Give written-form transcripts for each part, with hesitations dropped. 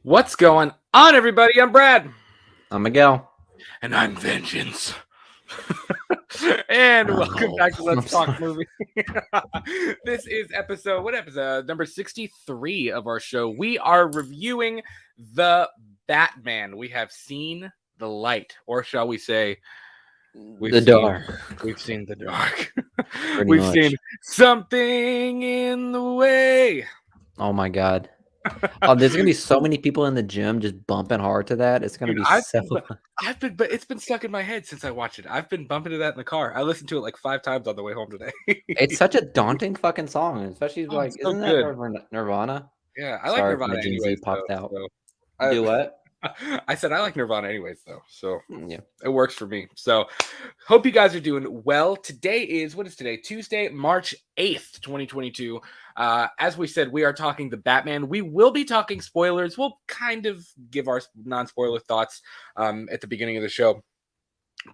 What's going on, everybody? I'm Brad. I'm Miguel. And I'm Vengeance. And welcome back to Let's Talk Movie. This is what episode? Number 63 of our show. We are reviewing The Batman. We have seen the light, or shall we say, dark. We've seen the dark. We've seen something in the way. Oh my god. Oh, there's gonna be so many people in the gym just bumping hard to that. It's gonna be so. But it's been stuck in my head since I watched it. I've been bumping to that in the car. I listened to it like 5 times on the way home today. It's such a daunting fucking song, especially like, so isn't good. that Nirvana? Yeah, I like Nirvana. My Gen Z popped out. Do what? I said I like Nirvana anyways, though, so yeah, it works for me. So, hope you guys are doing well. Today is Tuesday, March 8th, 2022. As we said, we are talking the Batman. We will be talking spoilers. We'll kind of give our non-spoiler thoughts at the beginning of the show,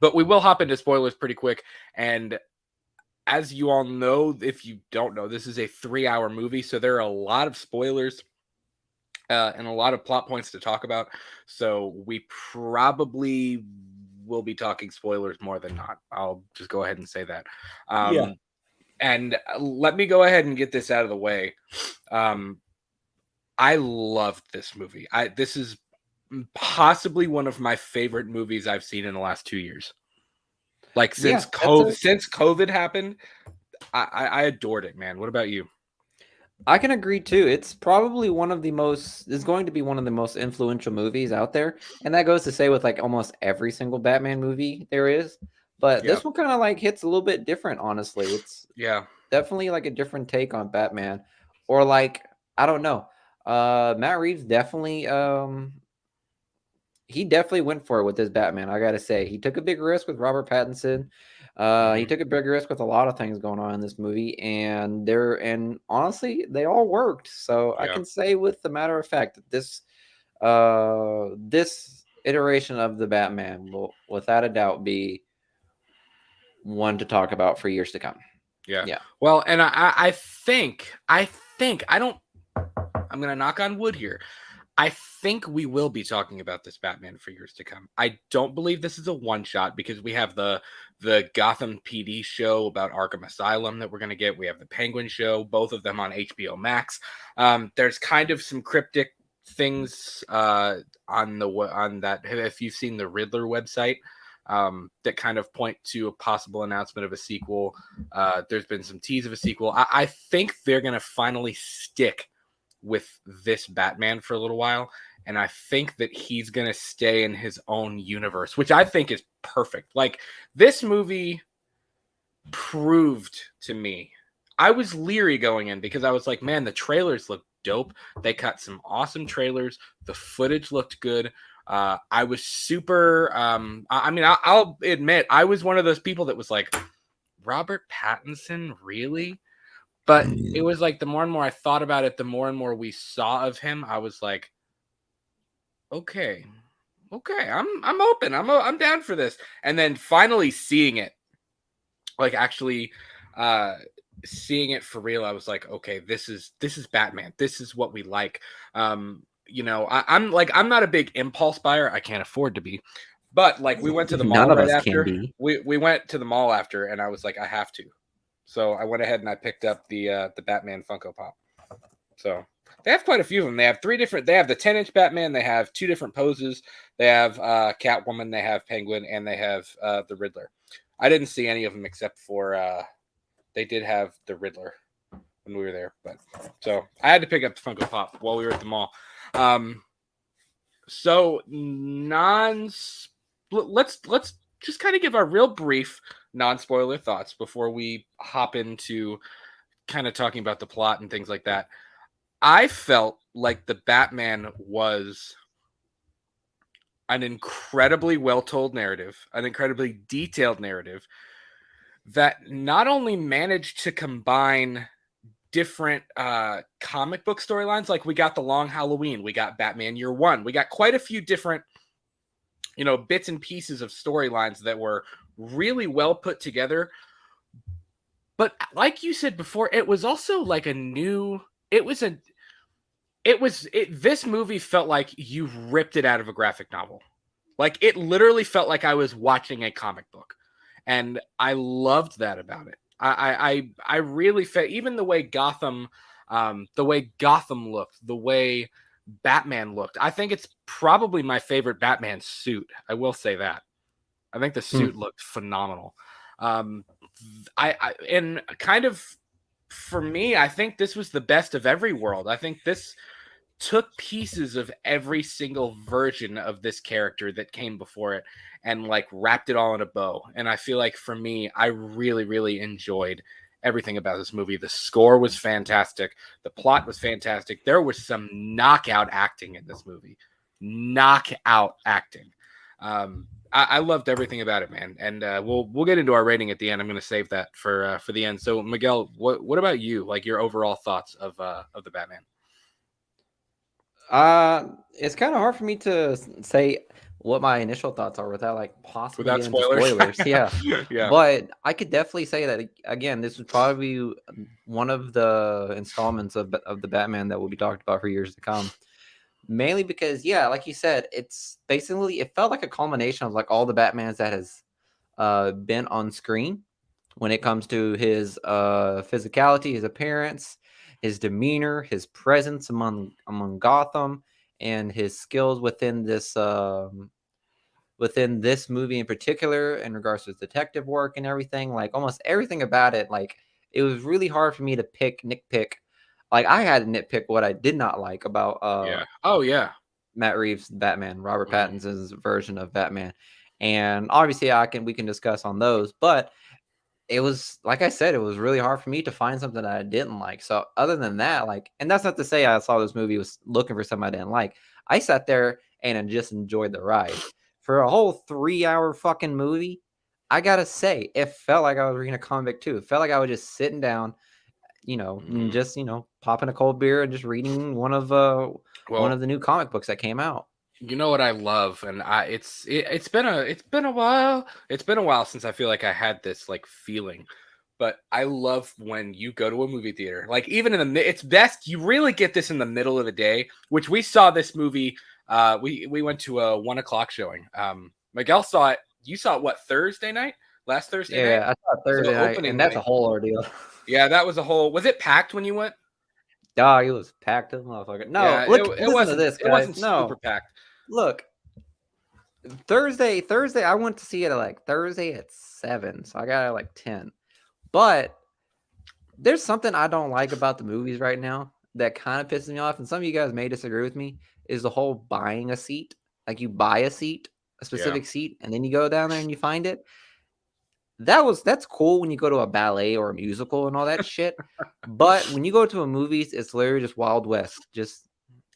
but we will hop into spoilers pretty quick. And as you all know, if you don't know, this is a 3-hour movie, so there are a lot of spoilers. And a lot of plot points to talk about. So we probably will be talking spoilers more than not. I'll just go ahead and say that. And let me go ahead and get this out of the way. I loved this movie. This is possibly one of my favorite movies I've seen in the last 2 years. Like since COVID happened, I adored it, man. What about you? I can agree too. It's probably going to be one of the most influential movies out there. And that goes to say with like almost every single Batman movie there is. But this one kind of like hits a little bit different, honestly. It's definitely like a different take on Batman. Or like, I don't know. Matt Reeves definitely he definitely went for it with this Batman. I gotta say. He took a big risk with Robert Pattinson. He took a big risk with a lot of things going on in this movie, and honestly, they all worked. So I can say with the matter of fact that this iteration of the Batman will without a doubt be one to talk about for years to come. Yeah. Well, and I'm gonna knock on wood here. I think we will be talking about this Batman for years to come. I don't believe this is a one-shot because we have the Gotham PD show about Arkham Asylum that we're going to get. We have the Penguin show, both of them on HBO Max. There's kind of some cryptic things on that. If you've seen the Riddler website, that kind of point to a possible announcement of a sequel. There's been some tease of a sequel. I think they're going to finally stick with this Batman for a little while, and I think that he's gonna stay in his own universe, which I think is perfect. Like, this movie proved to me, I was leery going in because I was like, man, the trailers look dope. They cut some awesome trailers. The footage looked good. I was super I'll admit I was one of those people that was like, Robert Pattinson, really? But it was like the more and more I thought about it, the more and more we saw of him, I was like, okay, I'm open. I'm down for this. And then finally seeing it, like actually seeing it for real, I was like, okay, this is Batman. This is what we like. I'm not a big impulse buyer. I can't afford to be. But like we went to the mall right after. We went to the mall after, and I was like, I have to. So I went ahead and I picked up the Batman Funko Pop. So they have quite a few of them. They have 3 different. They have the 10-inch Batman. They have 2 different poses. They have Catwoman. They have Penguin, and they have the Riddler. I didn't see any of them except for they did have the Riddler when we were there. But so I had to pick up the Funko Pop while we were at the mall. So let's just kind of give our real brief non-spoiler thoughts before we hop into kind of talking about the plot and things like that. I felt like the Batman was an incredibly well-told narrative, an incredibly detailed narrative that not only managed to combine different comic book storylines, like we got the Long Halloween, we got Batman Year One, we got quite a few different bits and pieces of storylines that were really well put together. But like you said before, it was also like it was This movie felt like you ripped it out of a graphic novel. Like it literally felt like I was watching a comic book, and I loved that about it. I really felt even the way Gotham looked, the way Batman looked. I think it's probably my favorite Batman suit. I will say that. I think the Hmm. suit looked phenomenal. Um, and kind of for me, I think this was the best of every world. I think this took pieces of every single version of this character that came before it and like wrapped it all in a bow. And I feel like for me, I really, really enjoyed everything about this movie. The score was fantastic. The plot was fantastic. There was some knockout acting in this movie. Knockout acting. I loved everything about it, man. And we'll get into our rating at the end. I'm going to save that for the end. So Miguel, what about you? Like your overall thoughts of the Batman? It's kind of hard for me to say what my initial thoughts are without like possibly Without getting into spoilers. spoilers. Yeah, Yeah. but I could definitely say that again. This would probably be one of the installments of the Batman that will be talked about for years to come. Mainly because, yeah, like you said, it's basically it felt like a culmination of like all the Batmans that has been on screen when it comes to his physicality, his appearance, his demeanor, his presence among Gotham, and his skills within this movie in particular in regards to his detective work and everything. Like almost everything about it, like it was really hard for me to nitpick. Like I had to nitpick what I did not like about Yeah. Oh yeah. Matt Reeves Batman, Robert Mhm. Pattinson's version of Batman. And obviously we can discuss on those, but it was like I said, it was really hard for me to find something that I didn't like. So other than that, like, and that's not to say I saw this movie was looking for something I didn't like. I sat there and just enjoyed the ride. For a whole 3 hour fucking movie, I gotta say, it felt like I was reading a comic too. It felt like I was just sitting down, and Mhm. just, popping a cold beer and just reading one Well, of the new comic books that came out. you know what I love, and it's been a while. It's been a while since I feel like I had this like feeling. But I love when you go to a movie theater, like even in it's best you really get this in the middle of the day, which we saw this movie. We went to a 1 o'clock showing. Miguel saw it. You saw it what Thursday night? Last Thursday night. Yeah, I saw it So Thursday night, opening and that's night. a whole ordeal. Yeah, that was a whole. Was it packed when you went? Dog, it was packed as a motherfucker. Yeah, No, look, listen to this, it guys. wasn't super No, packed. look, Thursday, I went to see it at like Thursday at 7, so I got it at like 10. But there's something I don't like about the movies right now that kind of pisses me off, and some of you guys may disagree with me, is the whole buying a seat. Like you buy a seat, a Yeah, specific seat, and then you go down there and you find it. That's cool when you go to a ballet or a musical and all that shit. But when you go to a movies, it's literally just Wild West. Just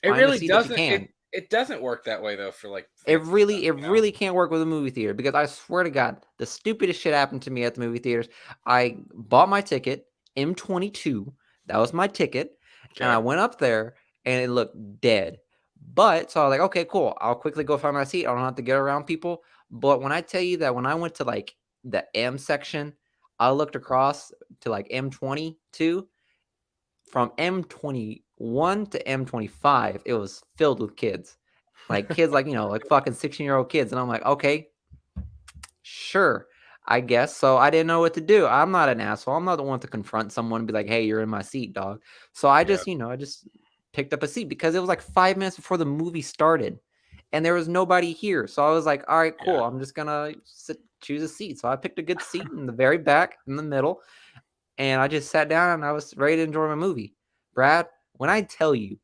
it find a really seat that you doesn't. can. It doesn't work that way though for like It fancy really, stuff. it You know. really can't work with a movie theater because I swear to God, the stupidest shit happened to me at the movie theaters. I bought my ticket, M22. That was my ticket. And I Okay. went up there and it looked dead. But so I was like, okay, cool. I'll quickly go find my seat. I don't have to get around people. But when I tell you that when I went to like the M section, I looked across to like M22. From M21 to M25, it was filled with kids. Like kids, like, like fucking 16-year-old kids. And I'm like, okay, sure, I guess. So I didn't know what to do. I'm not an asshole. I'm not the one to confront someone and be like, hey, you're in my seat, dog. So Yeah. I just picked up a seat because it was like 5 minutes before the movie started and there was nobody here. So I was like, all right, Yeah. cool. I'm just gonna choose a seat. So I picked a good seat in the very back, in the middle, and I just sat down and I was ready to enjoy my movie. Brad, when I tell you,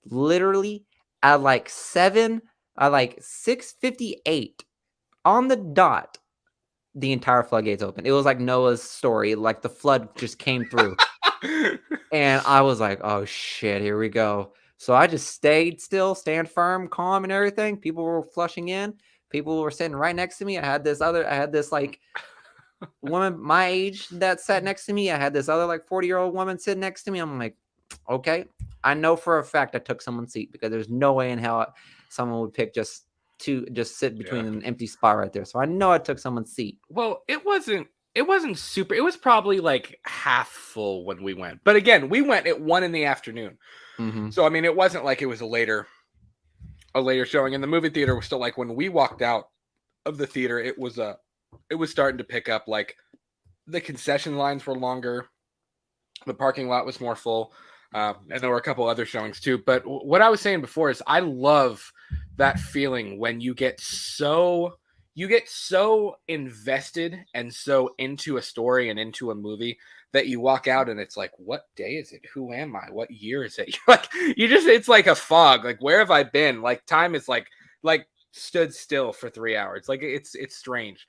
literally at like 6:58 on the dot, the entire floodgates open. It was like Noah's story, like the flood just came through. And I was like, oh shit, here we go. So I just stayed still, stand firm, calm, and everything. People were flushing in. People were sitting right next to me. I had this like woman my age that sat next to me. I had this other like 40-year-old woman sitting next to me. I'm like, okay, I know for a fact I took someone's seat because there's no way in hell someone would pick just sit Yeah. between an empty spot right there. So I know I took someone's seat. Well, it wasn't. it wasn't super. It was probably like half full when we went. But again, we went at 1 in the afternoon. Mm-hmm. So I mean, it wasn't like it was a later showing. And the movie theater was still like when we walked out of the theater, it was starting to pick up. Like the concession lines were longer, the parking lot was more full, and there were a couple other showings too. But what I was saying before is I love that feeling when you get so invested and so into a story and into a movie that you walk out and it's like, what day is it? Who am I? What year is it? You're like, you just, it's like a fog. Like, where have I been? Like, time is like stood still for 3 hours. Like, it's strange.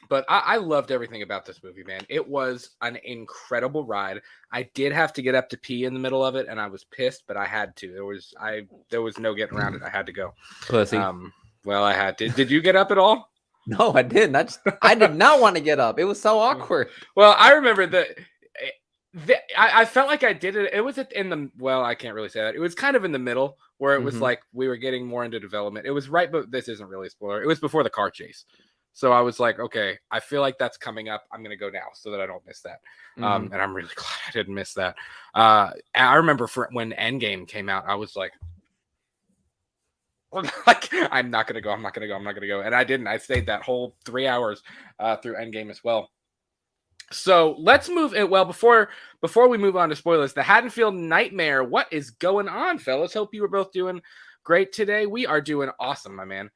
But I loved everything about this movie, man. It was an incredible ride. I did have to get up to pee in the middle of it, and I was pissed, but I had to. There was no getting around it. I had to go. Pussy. Well, I had to. Did you get up at all? No, I didn't. I did not want to get up. It was so awkward. Well, I remember I felt like I did it. It was in the, well, I can't really say that. It was kind of in the middle where it was like we were getting more into development. It was right, but this isn't really a spoiler. It was before the car chase. So I was like, okay, I feel like that's coming up. I'm going to go now so that I don't miss that. And I'm really glad I didn't miss that. I remember when Endgame came out, I was like, I'm not going to go. I'm not going to go. I'm not going to go. And I didn't. I stayed that whole 3 hours through Endgame as well. So let's move it. Well, before we move on to spoilers, the Haddonfield Nightmare. What is going on, fellas? Hope you were both doing great today. We are doing awesome, my man.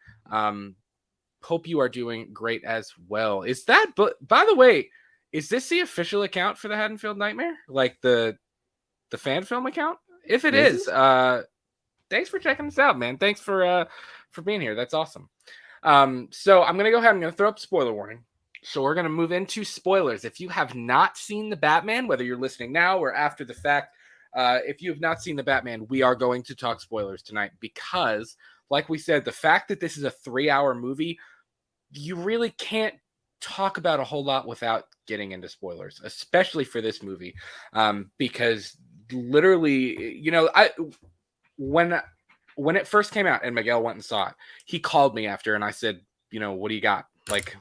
Hope you are doing great as well. Is that, but by the way, is this the official account for the Haddonfield Nightmare? Like the fan film account? If it is, thanks for checking this out, man. Thanks for being here. That's awesome. So I'm gonna go ahead. I'm gonna throw up spoiler warning. So we're gonna move into spoilers. If you have not seen the Batman, whether you're listening now or after the fact, if you have not seen the Batman, we are going to talk spoilers tonight because, like we said, the fact that this is a 3-hour movie, you really can't talk about a whole lot without getting into spoilers, especially for this movie, because literally, when it first came out and Miguel went and saw it, he called me after and I said, what do you got? Like,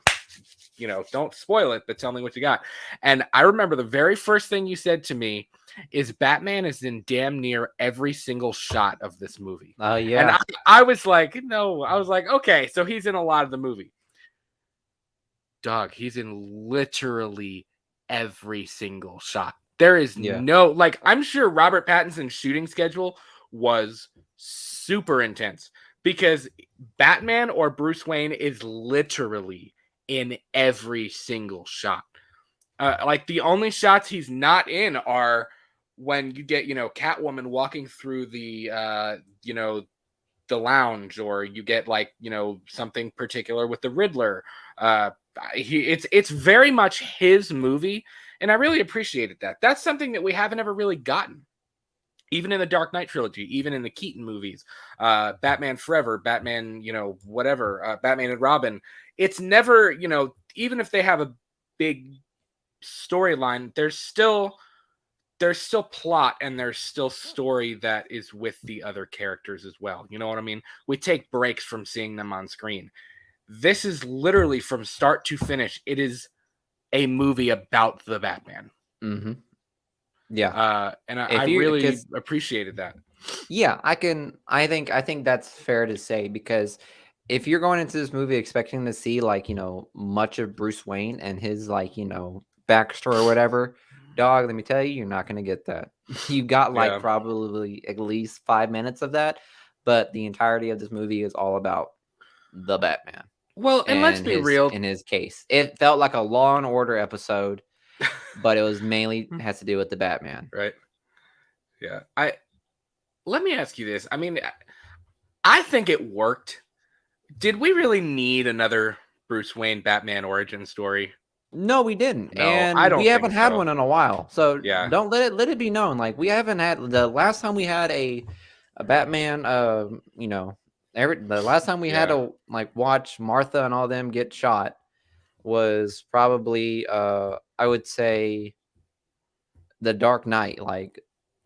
don't spoil it, but tell me what you got. And I remember the very first thing you said to me is Batman is in damn near every single shot of this movie. Oh, yeah. And I was like, no, I was like, okay, so he's in a lot of the movie. Dog, he's in literally every single shot. There is no, like, I'm sure Robert Pattinson's shooting schedule was super intense because Batman or Bruce Wayne is literally in every single shot. Like, the only shots he's not in are when you get, Catwoman walking through the, the lounge, or you get like, something particular with the Riddler. It's very much his movie, and I really appreciated that. That's something that we haven't ever really gotten, even in the Dark Knight trilogy, even in the Keaton movies, Batman Forever, Batman, whatever, Batman and Robin. It's never, even if they have a big storyline, there's still plot and there's still story that is with the other characters as well. You know what I mean? We take breaks from seeing them on screen. This is literally from start to finish. It is a movie about the Batman. Mm-hmm. Yeah. And I really appreciated that. Yeah, I think that's fair to say, because if you're going into this movie expecting to see like, much of Bruce Wayne and his like, backstory or whatever, dog, let me tell you, you're not going to get that. You got like probably at least 5 minutes of that, but the entirety of this movie is all about the Batman. Well, and let's be real. In his case, it felt like a Law and Order episode, but it was mainly has to do with the Batman. Right. Yeah. Let me ask you this. I mean, I think it worked. Did we really need another Bruce Wayne Batman origin story? No, we didn't. No, and I don't we haven't had so. one in a while. So yeah, don't let it be known. Like, we haven't had, the last time we had a Batman, the last time we had to like watch Martha and all them get shot was probably I would say The Dark Knight, like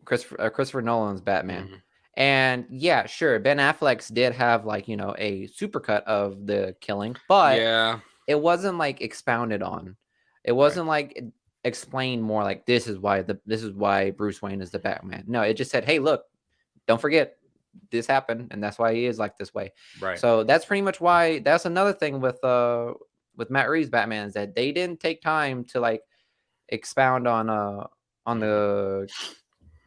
Christopher Nolan's Batman. Mm-hmm. And sure, Ben Affleck's did have like, a supercut of the killing, but it wasn't like expounded on. It Right. wasn't like explained more like this is why Bruce Wayne is the Batman. No, it just said, hey, look, don't forget this happened, and that's why he is like this way. Right. So that's pretty much why. That's another thing with Matt Reeves Batman is that they didn't take time to like expound on Hmm. the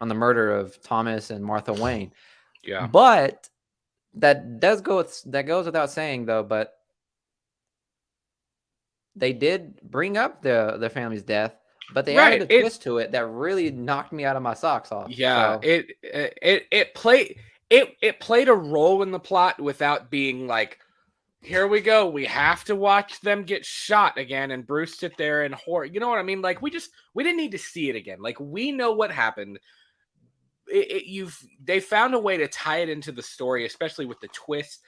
on the murder of Thomas and Martha Wayne. Yeah. But that goes without saying though. But they did bring up the family's death, but they added Right. a twist to it that really knocked me out of my socks off. Yeah. So It played a role in the plot without being like, here we go. We have to watch them get shot again, and Bruce sit there and horror. You know what I mean? Like we didn't need to see it again. Like we know what happened. They found a way to tie it into the story, especially with the twist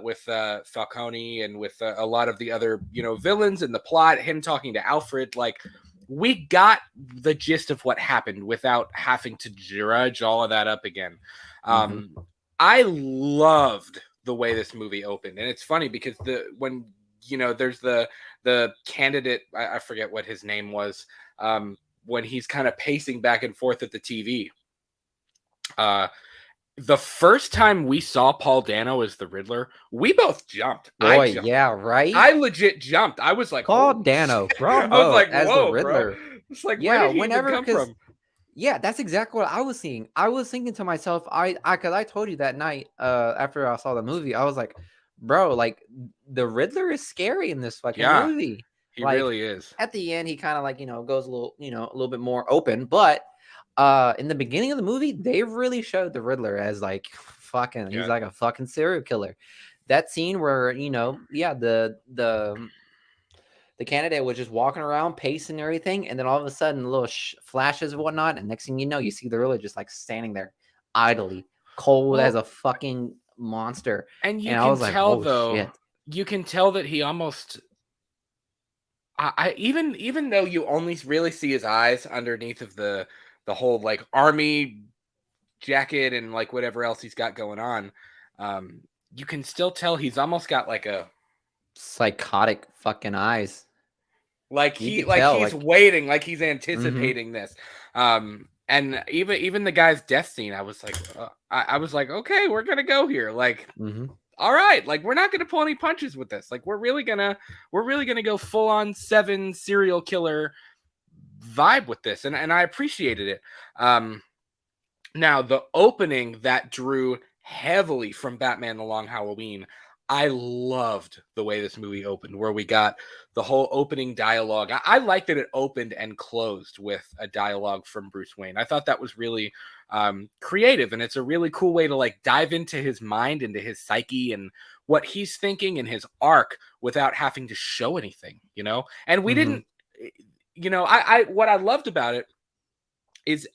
with Falcone and with a lot of the other villains in the plot. Him talking to Alfred, like we got the gist of what happened without having to dredge all of that up again. mhm. Um, I loved the way this movie opened, and it's funny because when there's the candidate, I forget what his name was, when he's kind of pacing back and forth at the TV. Uh, the first time we saw Paul Dano as the Riddler, we both jumped. I Boy, jumped. yeah, right. I legit jumped. I was like, Paul "Holy Dano, shit!" I was bravo, like, as the "Whoa, bro!" Riddler. It's like, where Yeah, did he even whenever come because from? yeah, that's exactly what I was seeing. I was thinking to myself, because I told you that night, after I saw the movie, I was like, bro, like the Riddler is scary in this fucking Yeah, movie. he Like really is. at the end, he kind of like goes a little bit more open, but in the beginning of the movie, they really showed the Riddler as like fucking, he's Yeah. like a fucking serial killer. That scene where yeah, the candidate was just walking around, pacing and everything, and then all of a sudden, little flashes and whatnot, and next thing you know, you see the Riddler just like standing there, idly, cold as Well, a fucking monster. and you And I can was like, tell "Oh though, shit!" you can tell that he almost. Even though you only really see his eyes underneath of the whole like army jacket and like whatever else he's got going on, um, you can still tell he's almost got like a Psychotic fucking eyes. You could like tell, he's like, waiting, like he's mm-hmm, anticipating this. And even the guy's death scene, I was like, I was like, okay, we're gonna go here. Like, mm-hmm, all right, like we're not gonna pull any punches with this. Like we're really gonna go full on seven serial killer vibe with this, and I appreciated it. Um, Now, the opening that drew heavily from Batman the Long Halloween, I loved the way this movie opened, where we got the whole opening dialogue. I like that it opened and closed with a dialogue from Bruce Wayne. I thought that was really creative, and it's a really cool way to like dive into his mind, into his psyche, and what he's thinking and his arc without having to show anything. And we mm-hmm. didn't, I what I loved about it is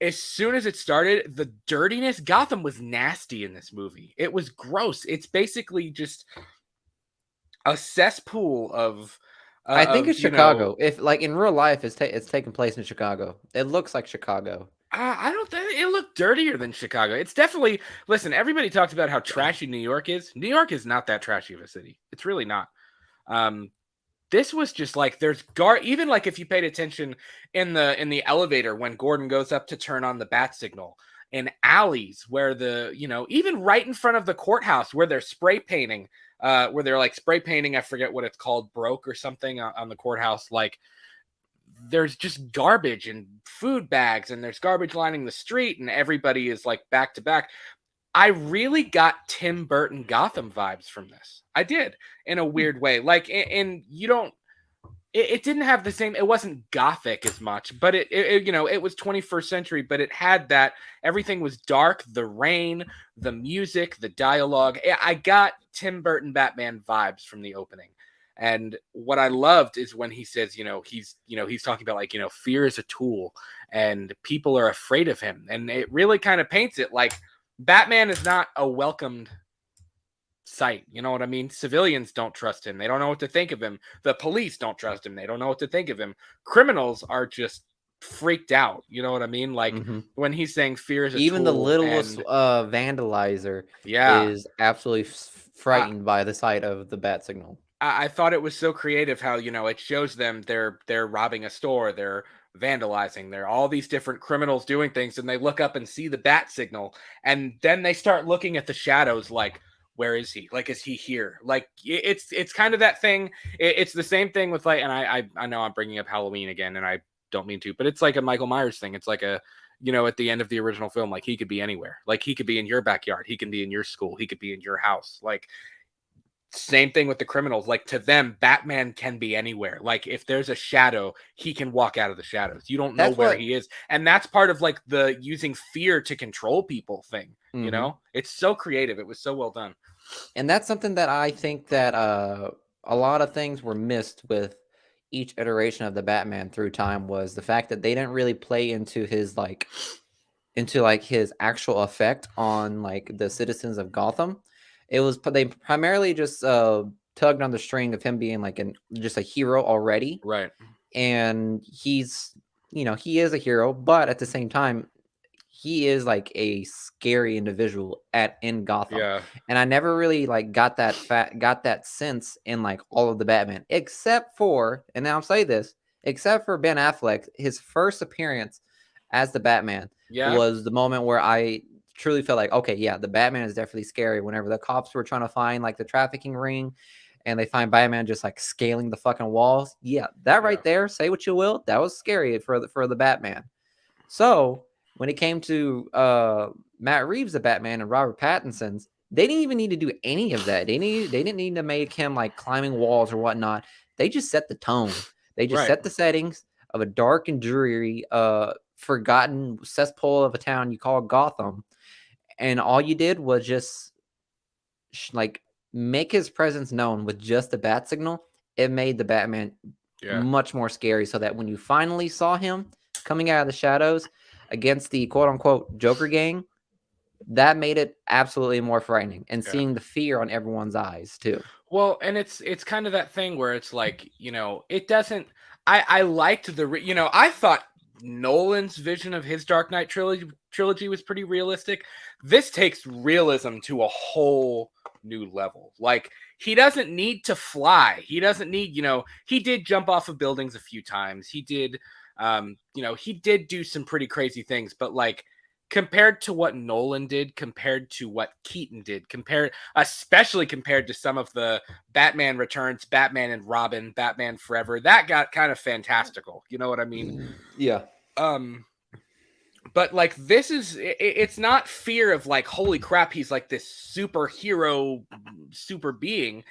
as soon as it started, the dirtiness, Gotham was nasty in this movie. It was gross. It's basically just a cesspool of I think it's Chicago. If like in real life, it's taking place in Chicago. It looks like Chicago. I don't think it looked dirtier than Chicago. It's definitely, listen, everybody talks about how trashy New York is. New York is not that trashy of a city. It's really not. Um, this was just like there's even like if you paid attention in the elevator when Gordon goes up to turn on the bat signal, in alleys where even right in front of the courthouse where they're spray painting, where they're like spray painting, I forget what it's called, broke or something on the courthouse. Like there's just garbage and food bags, and there's garbage lining the street, and everybody is like back to back. I really got Tim Burton Gotham vibes from this. I did, in a Hmm. weird way. Like, and you don't. It didn't have the same. It wasn't gothic as much, but it was 21st century. But it had that. Everything was dark. The rain, the music, the dialogue. I got Tim Burton Batman vibes from the opening. And what I loved is when he says, he's talking about like, fear is a tool, and people are afraid of him, and it really kind of paints it like Batman is not a welcomed sight. You know what I mean? Civilians don't trust him. They don't know what to think of him. The police don't trust him. They don't know what to think of him. Criminals are just freaked out. You know what I mean? Like Mm-hmm. when he's saying fear is a Even the tool, littlest and vandalizer yeah, is absolutely I, frightened by the sight of the bat signal. I thought it was so creative how, it shows them they're robbing a store, they're vandalizing, they're all these different criminals doing things, and they look up and see the bat signal, and then they start looking at the shadows like, where is he? Like, is he here? Like, it's kind of that thing. It's the same thing with like, and I know I'm bringing up Halloween again, and I don't mean to, but it's like a Michael Myers thing. It's like a at the end of the original film, like he could be anywhere. Like he could be in your backyard, he can be in your school, he could be in your house. Like same thing with the criminals. Like to them, Batman can be anywhere. Like if there's a shadow, he can walk out of the shadows. You don't know That's where what. he is. And that's part of like the using fear to control people thing. Mm-hmm. It's so creative. It was so well done. And that's something that I think that a lot of things were missed with each iteration of the Batman through time was the fact that they didn't really play into like his actual effect on like the citizens of Gotham. They primarily just tugged on the string of him being like just a hero already, Right. and he is a hero, but at the same time he is like a scary individual in Gotham. Yeah. And I never really like got that sense in like all of the Batman, except for, and now I'll say this, except for Ben Affleck, his first appearance as the Batman Yeah. was the moment where I truly felt like, okay, yeah, the Batman is definitely scary. Whenever the cops were trying to find like the trafficking ring and they find Batman just like scaling the fucking walls. Yeah, that Yeah. right there, say what you will, that was scary for the Batman. So when it came to Matt Reeves, the Batman, and Robert Pattinson's, they didn't even need to do any of that. They didn't need to make him like climbing walls or whatnot. They just set the tone. They just Right. set the settings of a dark and dreary, forgotten cesspool of a town you call Gotham, and all you did was just like make his presence known with just the bat signal. It made the Batman Yeah. much more scary, so that when you finally saw him coming out of the shadows against the quote unquote Joker gang, that made it absolutely more frightening, and Yeah. seeing the fear on everyone's eyes too. Well, and it's kind of that thing where it's like, it doesn't I liked I thought Nolan's vision of his Dark Knight trilogy was pretty realistic. This takes realism to a whole new level. Like he doesn't need to fly. He doesn't need, he did jump off of buildings a few times. He did he did do some pretty crazy things, but like compared to what Nolan did, compared to what Keaton did, especially compared to some of the Batman Returns, Batman and Robin, Batman Forever, that got kind of fantastical. You know what I mean? Yeah. Um, but like it's not fear of like, holy crap, he's like this superhero, super being.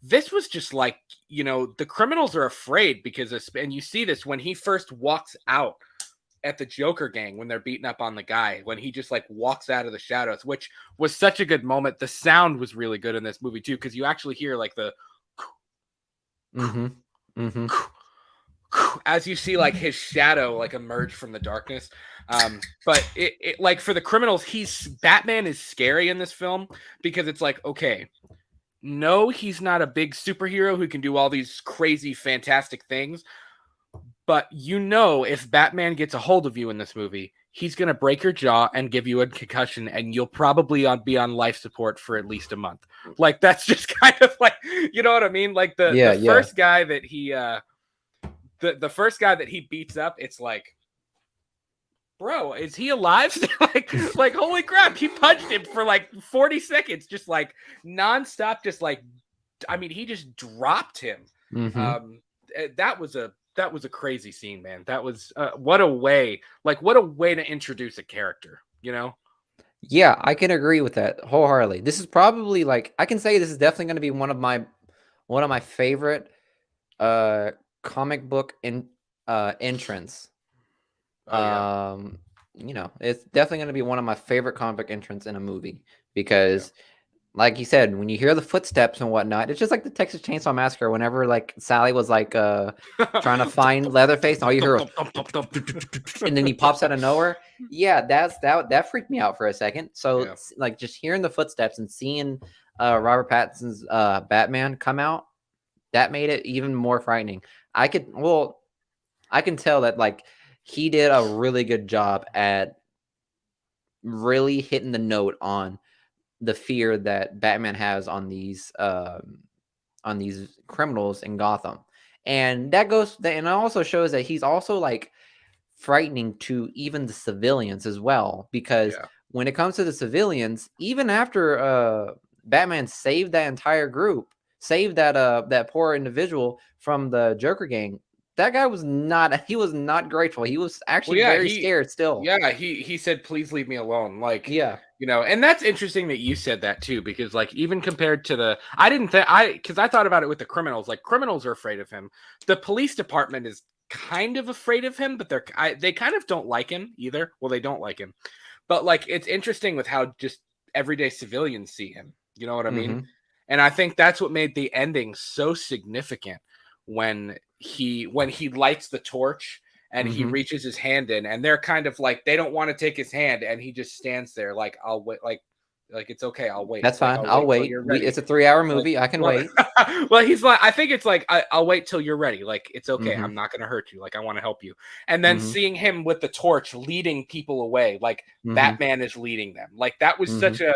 This was just like, the criminals are afraid because and you see this when he first walks out at the Joker gang when they're beating up on the guy, when he just like walks out of the shadows, which was such a good moment. The sound was really good in this movie too, because you actually hear like the Mm-hmm. Mm-hmm. as you see like his shadow like emerge from the darkness. But it like for the criminals, Batman is scary in this film because it's like, okay, no, he's not a big superhero who can do all these crazy, fantastic things. But if Batman gets a hold of you in this movie, he's going to break your jaw and give you a concussion, and you'll probably be on life support for at least a month. Like, that's just kind of like, you know what I mean? Like, Yeah, the yeah. first guy that the first guy that he beats up, it's like, bro, is he alive? like, holy crap, he punched him for like 40 seconds, just like nonstop, just like, I mean, he just dropped him. Mm-hmm. Um, that was a crazy scene, man. That was what a way to introduce a character, Yeah, I can agree with that wholeheartedly. This is probably like I can say this is definitely going to be one of my favorite uh comic book entrance. Oh yeah. It's definitely going to be one of my favorite comic book entrants in a movie Yeah. because like you said, when you hear the footsteps and whatnot, it's just like the Texas Chainsaw Massacre. Whenever like Sally was like trying to find Leatherface, and all you hear was, and then he pops out of nowhere. Yeah, that freaked me out for a second. So Yeah. like just hearing the footsteps and seeing Robert Pattinson's Batman come out, that made it even more frightening. I can tell that like he did a really good job at really hitting the note on the fear that Batman has these criminals in Gotham. And that goes and it also shows that he's also like frightening to even the civilians as well, because Yeah. when it comes to the civilians, even after Batman saved that entire group, saved that poor individual from the Joker gang, that guy was not grateful. He was Well, actually yeah, very scared still. he said, "Please leave me alone." Like, Yeah. and that's interesting that you said that too, because like even compared to I didn't think because I thought about it with the criminals. Like criminals are afraid of him. The police department is kind of afraid of him, but they kind of don't like him either. Well, they don't like him, but like it's interesting with how just everyday civilians see him. You know what I mean? Mhm. And I think that's what made the ending so significant when he lights the torch and he Mhm. reaches his hand in, and they're kind of like they don't want to take his hand, and he just stands there like, I'll wait, like it's okay, I'll wait, That's like fine. I'll I'll wait till wait. you're ready. It's a 3-hour Like, movie. I can well, wait. well, he's like, I think it's like, I'll wait till you're ready. Like it's okay, Mhm. I'm not gonna hurt you. Like I want to help you. And then Mhm. seeing him with the torch leading people away, like Mhm. Batman is leading them. Like that was such Mhm. a,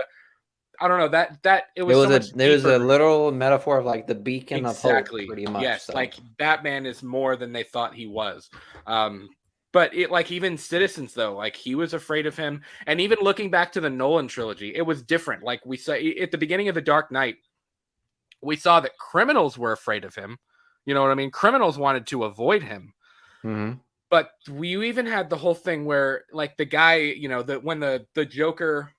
I don't know, that it It was was so a much there was a deeper. literal metaphor of like the beacon of hope, Exactly. pretty much. Yes, So. like Batman is more than they thought he was. Um, but it like even Citizens though, like he was afraid of him. And even looking back to the Nolan trilogy, it was different. Like we saw at the beginning of The Dark Knight, we saw that criminals were afraid of him. You know what I mean? Criminals wanted to avoid him. Mhm. But we even had the whole thing where like the guy, that when the Joker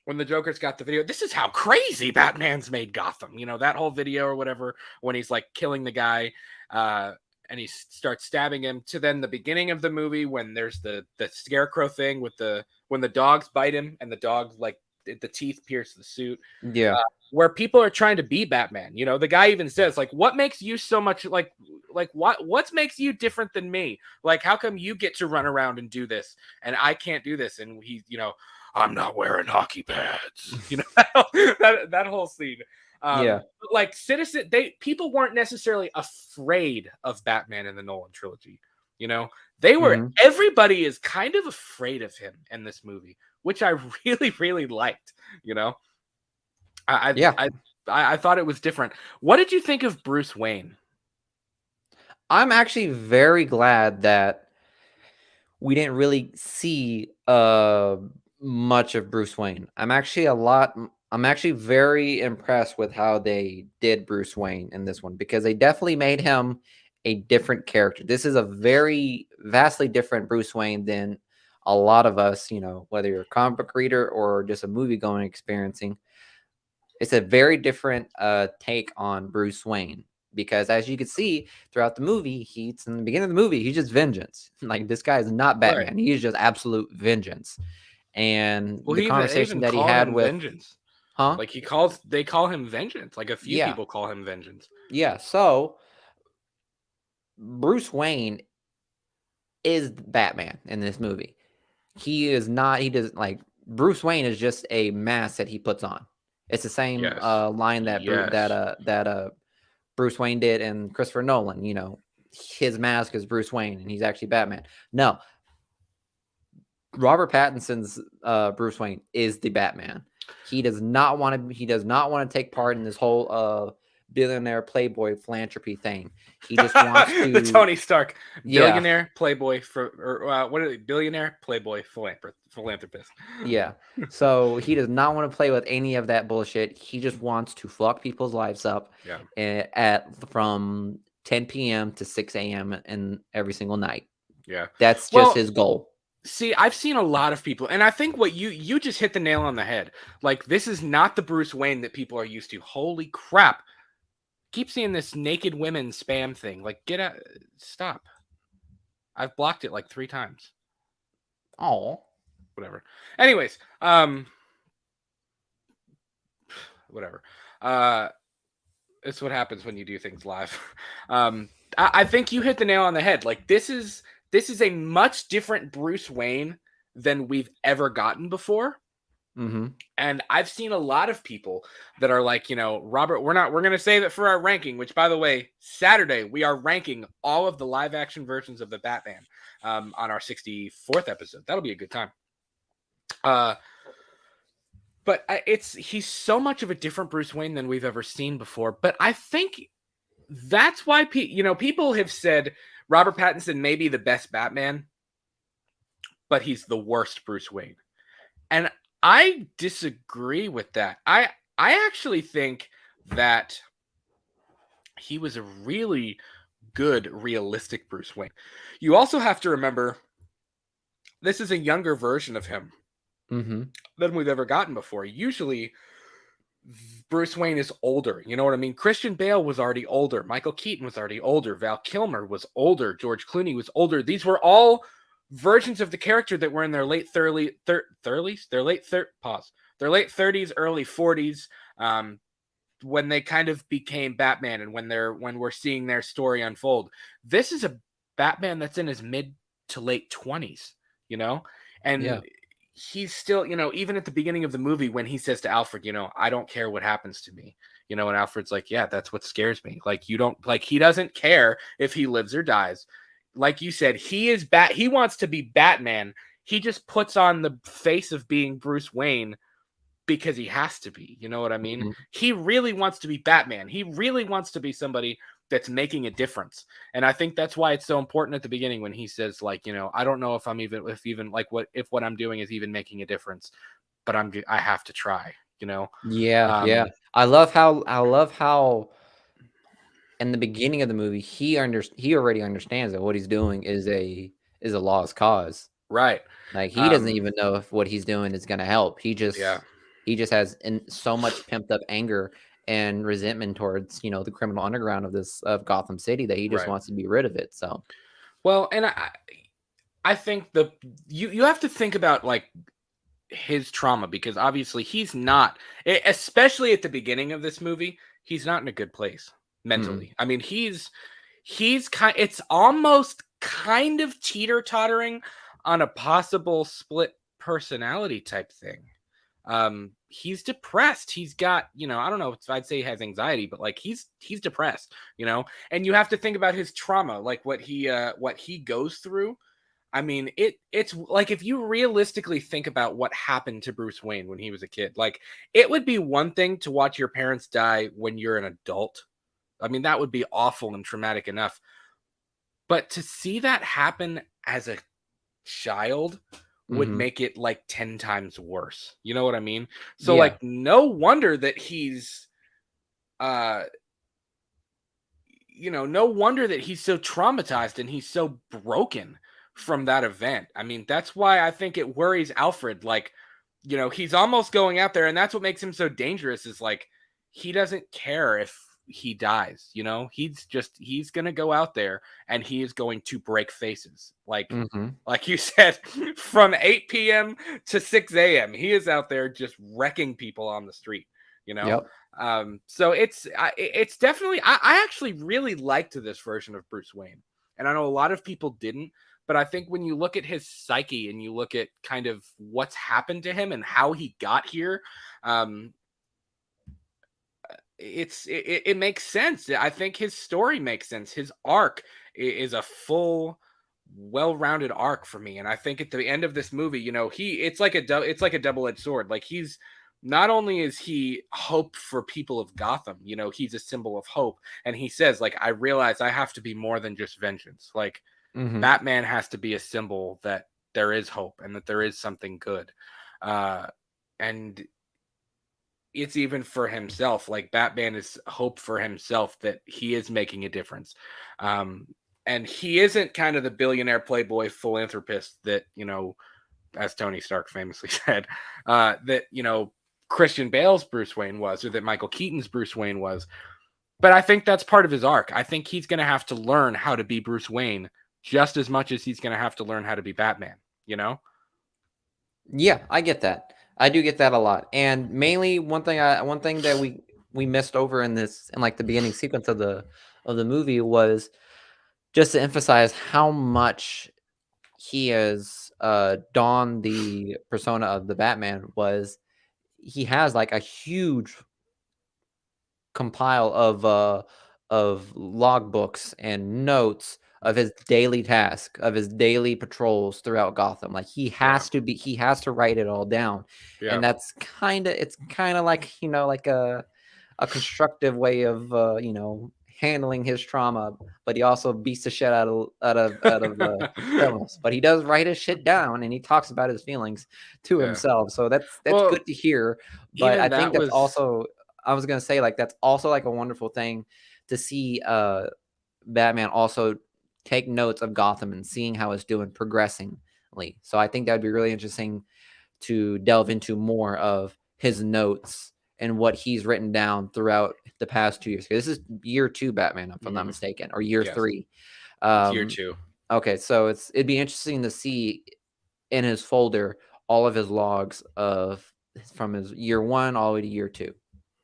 when the Joker's got the video, this is how crazy Batman's made Gotham. That whole video or whatever, when he's like killing the guy, uh, and he starts stabbing him, to then the beginning of the movie when there's the scarecrow thing with when the dogs bite him and the dog like the teeth pierce the suit, Yeah. where people are trying to be Batman. The guy even says like, what makes you so much like what makes you different than me? Like, how come you get to run around and do this and I can't do this? And I'm not wearing hockey pads. That whole scene. Yeah. But like people weren't necessarily afraid of Batman in the Nolan trilogy. You know, Mhm. everybody is kind of afraid of him in this movie, which I really, really liked. You know, I Yeah. I I thought it was different. What did you think of Bruce Wayne? I'm actually very glad that we didn't really see much of Bruce Wayne. I'm actually very impressed with how they did Bruce Wayne in this one, because they definitely made him a different character. This is a very vastly different Bruce Wayne than a lot of us, whether you're a comic book reader or just a movie going experiencing. It's a very different take on Bruce Wayne, because as you can see throughout the movie, he's in the beginning of the movie, he's just vengeance. Like, this guy is not Right. Batman. He is just absolute vengeance. And Well, the they conversation even that he call had him with, Vengeance. huh? Like they call him Vengeance. Like a few Yeah. people call him Vengeance. Yeah. So Bruce Wayne is Batman in this movie. He is not, he does like, Bruce Wayne is just a mask that he puts on. It's the same Yes. line that Yes. Bruce Wayne did and Christopher Nolan, his mask is Bruce Wayne and he's actually Batman. No, Robert Pattinson's Bruce Wayne is the Batman. He does not want to take part in this whole billionaire playboy philanthropy thing. He just wants The to, Tony Stark, yeah, billionaire playboy what are they? Billionaire playboy philanthropist. yeah. So he does not want to play with any of that bullshit. He just wants to fuck people's lives up Yeah. at from 10 p.m. to 6 a.m. and every single night. Yeah. That's just Well, his goal. see, I've seen a lot of people, and I think what you just hit the nail on the head. Like, this is not the Bruce Wayne that people are used to. Holy crap! Keep seeing this naked women spam thing. Like, get out! Stop! I've blocked it like 3 times. Oh, Whatever. Anyways, whatever. Uh, it's what happens when you do things live. I think you hit the nail on the head. Like, this is a much different Bruce Wayne than we've ever gotten before. mm-hmm. And I've seen a lot of people that are like, Robert, we're going to save it for our ranking, which, by the way, Saturday, we are ranking all of the live action versions of the Batman on our 64th episode. That'll be a good time. But he's so much of a different Bruce Wayne than we've ever seen before. But I think that's why people have said Robert Pattinson may be the best Batman, but he's the worst Bruce Wayne. And I disagree with that. I actually think that he was a really good realistic Bruce Wayne. You also have to remember this is a younger version of him Mhm. than we've ever gotten before. Usually Bruce Wayne is older. You know what I mean? Christian Bale was already older. Michael Keaton was already older. Val Kilmer was older. George Clooney was older. These were all versions of the character that were in their late 30s, their late 30s, early 40s, when they kind of became Batman and when we're seeing their story unfold. This is a Batman that's in his mid to late 20s, you know? Yeah. And he's still, even at the beginning of the movie when he says to Alfred, I don't care what happens to me. And Alfred's like, yeah, that's what scares me. Like you don't like he doesn't care if he lives or dies. Like you said, he wants to be Batman. He just puts on the face of being Bruce Wayne because he has to be. You know what I mean? Mhm. He really wants to be Batman. He really wants to be somebody that's making a difference. And I think that's why it's so important at the beginning when he says like, I don't know if even like what I'm doing is even making a difference, but I have to try, you know. Yeah, yeah. Um I love how in the beginning of the movie, he already understands that what he's doing is a lost cause. right. Like, he doesn't Um even know if what he's doing is gonna help. yeah, He just has so much pimped up anger and resentment towards, the criminal underground of Gotham City that he just right. wants to be rid of it, so Well, and I think you have to think about like his trauma because obviously he's not especially at the beginning of this movie, he's not in a good place mm-mm. mentally. I mean, he's kind it's almost kind of teeter-tottering on a possible split personality type thing. He's depressed. He's got, I don't know if I'd say he has anxiety, but like he's depressed, and you have to think about his trauma, like what he goes through. I mean, it's like if you realistically think about what happened to Bruce Wayne when he was a kid, like it would be one thing to watch your parents die when you're an adult. I mean, that would be awful and traumatic enough. But to see that happen as a child would Mhm. make it like 10 times worse. You know what I mean? So Yeah. like no wonder that he's uh no wonder that he's so traumatized and he's so broken from that event. I mean, that's why I think it worries Alfred. Like, he's almost going out there, and that's what makes him so dangerous is like he doesn't care if he dies, he's gonna go out there and he is going to break faces. Mhm. Like you said, from 8 p.m. to 6 a.m. He is out there just wrecking people on the street, you know? Yep. So it's definitely I actually really liked this version of Bruce Wayne, and I know a lot of people didn't, but I think when you look at his psyche and you look at kind of what's happened to him and how he got here, um, it makes sense. I think his story makes sense. His arc is a full well-rounded arc for me, and I think at the end of this movie, it's like a double-edged sword. Like he's not only is he hope for people of Gotham, he's a symbol of hope, and he says like I realize I have to be more than just vengeance. Like Mhm. Batman has to be a symbol that there is hope and that there is something good. uh and it's even for himself. Like Batman is hope for himself that he is making a difference. Um, and he isn't kind of the billionaire playboy philanthropist that, as Tony Stark famously said, that, Christian Bale's Bruce Wayne was, or that Michael Keaton's Bruce Wayne was. But I think that's part of his arc. I think he's going to have to learn how to be Bruce Wayne just as much as he's going to have to learn how to be Batman, you know? Yeah, I get that. I do get that a lot, and mainly one thing that we missed over in like the beginning sequence of the movie was just to emphasize how much he has donned the persona of the Batman was he has like a huge compile of logbooks and notes of his daily task, of his daily patrols throughout Gotham. Like he Yeah. has to write it all down. Yeah. And it's kind of like, like a constructive way of handling his trauma, but he also beats the shit out of criminals. But he does write his shit down, and he talks about his feelings to Yeah. himself. So that's Well, good to hear. But even I think that that's was also, I was gonna say, like, that's also like a wonderful thing to see Batman also take notes of Gotham and seeing how it's doing progressingly. So I think that would be really interesting to delve into more of his notes and what he's written down throughout the past 2 years. This is year 2 Batman, if I'm not mhm, mistaken, or year yes, 3. it's year Um, 2. okay, so it'd be interesting to see in his folder all of his logs of from his year 1 all the way to year 2.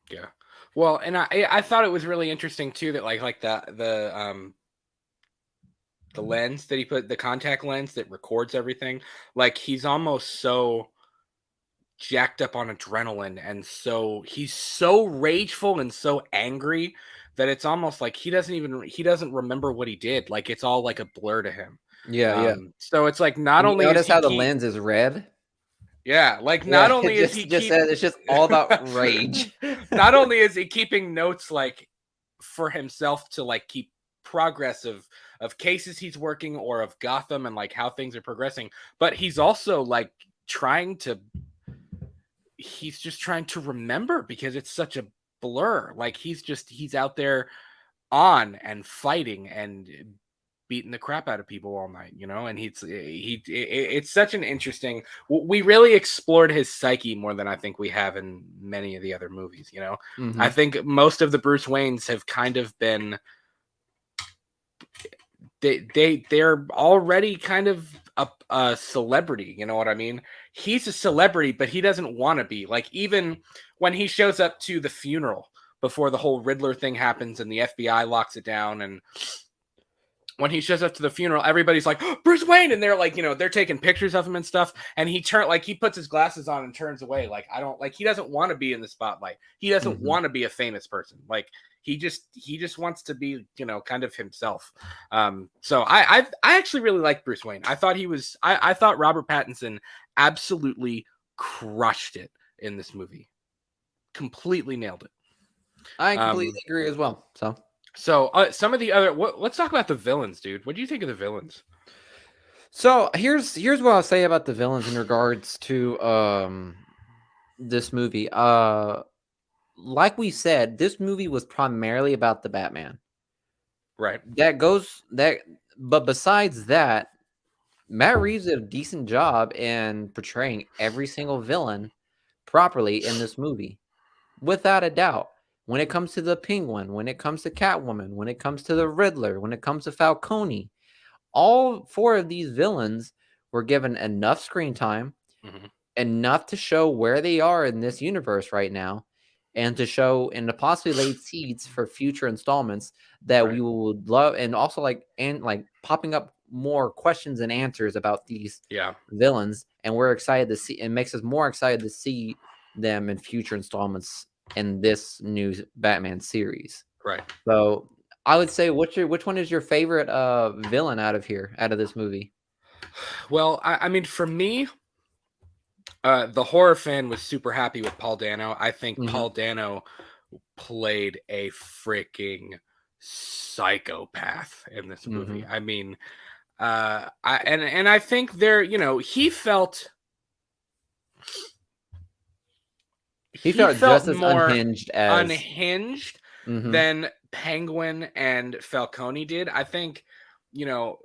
Yeah. Well, and I thought it was really interesting too that like the lens that he put, the contact lens that records everything, like he's almost so jacked up on adrenaline, and so he's so rageful and so angry that it's almost like he doesn't remember what he did. Like it's all like a blur to him. Yeah, yeah. So it's like not And you only is notice he how the keep lens is red? yeah, like not Yeah, only is he keep it's just all about rage. not only is he keeping notes like for himself to like keep progress of cases he's working or of Gotham and like how things are progressing, but he's also like trying to he's just trying to remember because it's such a blur. Like he's out there on and fighting and beating the crap out of people all night, and it's such an interesting, we really explored his psyche more than I think we have in many of the other movies. I Mhm. think most of the Bruce Waynes have kind of been they're already kind of a celebrity, you know what I mean? He's a celebrity, but he doesn't want to be. Like even when he shows up to the funeral before the whole Riddler thing happens and the FBI locks it down, and when he shows up to the funeral, everybody's like, "Oh, Bruce Wayne," and they're like, they're taking pictures of him and stuff. And he puts his glasses on and turns away. Like I don't like he doesn't want to be in the spotlight. He doesn't Mhm. want to be a famous person. Like he just wants to be, kind of himself. So I actually really like Bruce Wayne. I thought Robert Pattinson absolutely crushed it in this movie. Completely nailed it. I completely Um, agree as well. so some of the other let's talk about the villains, dude. What do you think of the villains? So here's what I'll say about the villains in regards to this movie. Like we said, this movie was primarily about the Batman. Right. That goes that but besides that, Matt Reeves did a decent job in portraying every single villain properly in this movie. Without a doubt. When it comes to the Penguin, when it comes to Catwoman, when it comes to the Riddler, when it comes to Falcone, all 4 of these villains were given enough screen time, Hmm. enough to show where they are in this universe right now, and to show and to possibly lay seeds for future installments that we Right. would love, and also like popping up more questions and answers about these Yeah. villains, and we're excited to see. It makes us more excited to see them in future installments in this new Batman series. Right. So I would say, which one is your favorite villain out of this movie? Well, I mean, for me, the horror fan was super happy with Paul Dano. I think Hmm. Paul Dano played a freaking psychopath in this movie. Hmm. I mean, and I think He he felt felt just as more unhinged as. unhinged Hmm. than Penguin and Falcone did. I think, you know,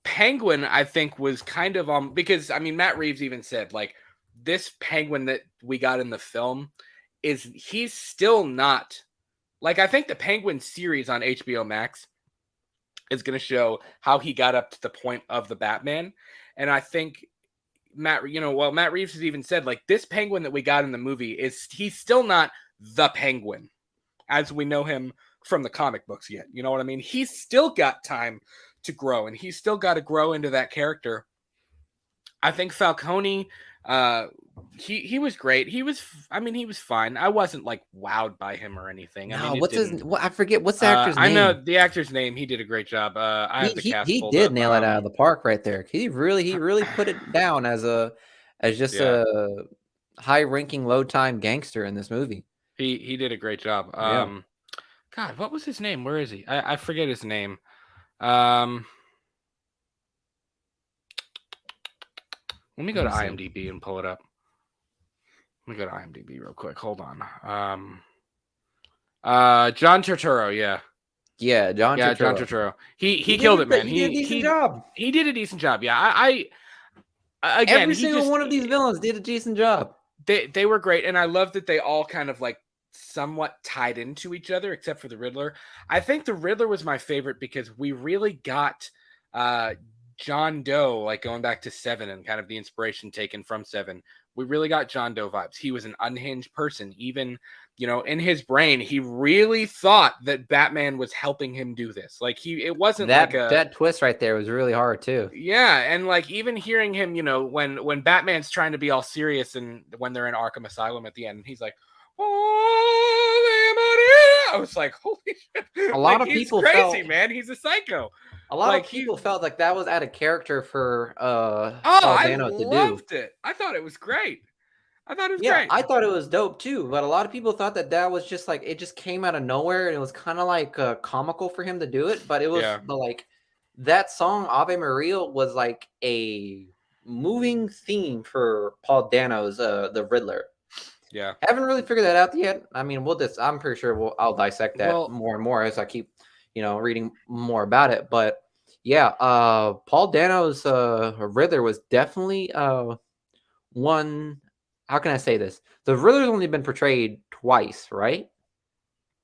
Penguin, I think, was kind of because I mean Matt Reeves even said like this Penguin that we got in the film he's still not like I think the Penguin series on HBO Max is going to show how he got up to the point of the Batman, and I think Matt Reeves has even said like this Penguin that we got in the movie he's still not the Penguin as we know him from the comic books yet. You know what I mean? He's still got time to grow, and he's still got to grow into that character. I think Falcone, He was great. He was fine. I wasn't like wowed by him or anything. I No, mean, it what's his? didn't. What I forget. What's the actor's I know name? the actor's name. He did a great job. I He have the he cast he pulled did up. nail it out of the park right there. He really put it down as just Yeah, a high-ranking, low-time gangster in this movie. he did a great job. Yeah. God, what was his name? Where is he? I forget his name. Um, Let me Let go to me see. IMDb and pull it up. Let me go to IMDb real quick. Hold on. John Turturro. Yeah, Yeah, John yeah, John Turturro. Turturro. He killed it, man. He did a decent job. He did a decent job. Yeah, again, Every he single just one of these villains did a decent job. they were great, and I love that they all kind of like somewhat tied into each other, except for the Riddler. I think the Riddler was my favorite because we really got uh John Doe, like going back to Seven and kind of the inspiration taken from Seven. We really got John Doe vibes. He was an unhinged person. Even, in his brain, he really thought that Batman was helping him do this. Like it wasn't like a That twist right there was really hard too. yeah, and like even hearing him, when Batman's trying to be all serious and when they're in Arkham Asylum at the end, he's like, "Oh, I was like, holy shit!" A Like lot of he's people crazy, felt man. He's a psycho. a lot Like of he, people felt like that was out of character for oh, Paul I Dano to do. loved it. I thought it was great. I thought it was Yeah, great. I thought it was dope too, but a lot of people thought that was just like it just came out of nowhere and it was kind of like comical for him to do it, but Yeah, like that song Ave Maria was like a moving theme for Paul Dano's the Riddler. yeah. Haven't really figured that out yet. I mean, I'm pretty sure I'll dissect that Well, more and more as I keep, reading more about it, but yeah, Paul Dano's Riddler was definitely one. How can I say this? The Riddler's only been portrayed twice, right?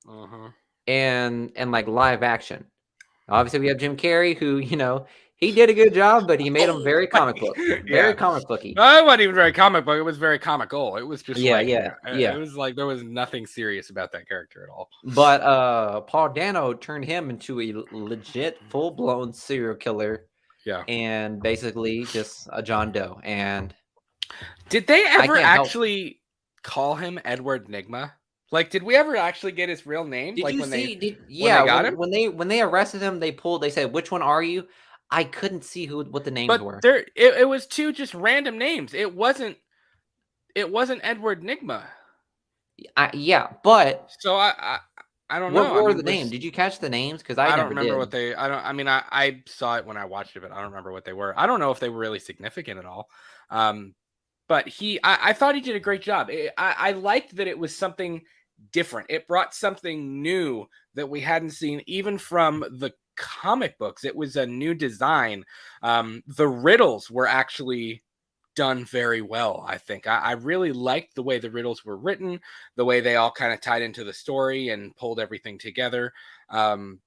uh-huh. And like live action. Obviously, we have Jim Carrey, who he did a good job, but he made him very comic book, very Yeah. comic booky. No, it wasn't even very comic book. It was very comical. It was just Yeah, like yeah, it yeah. was like there was nothing serious about that character at all. But Paul Dano turned him into a legit, full blown serial killer, Yeah. and basically just a John Doe. And Did they I ever can't help. actually call him Edward Nigma? Like, did we ever actually get his real name? Did Like you when they see? Did when they Yeah, got him? when they arrested him, they said, "Which one are you?" I couldn't see what the names But were. it was two just random names. It wasn't Edward Nigma. Yeah, but So I don't what know. I were mean, the names? Did you catch the names? Because I I don't never remember did. what they. I don't. I mean, I saw it when I watched it, but I don't remember what they were. I don't know if they were really significant at all. Um, but I thought he did a great job. I liked that it was something different. It brought something new that we hadn't seen even from the comic books. It was a new design. The riddles were actually done very well. I think I really liked the way the riddles were written, the way they all kind of tied into the story and pulled everything together. Um,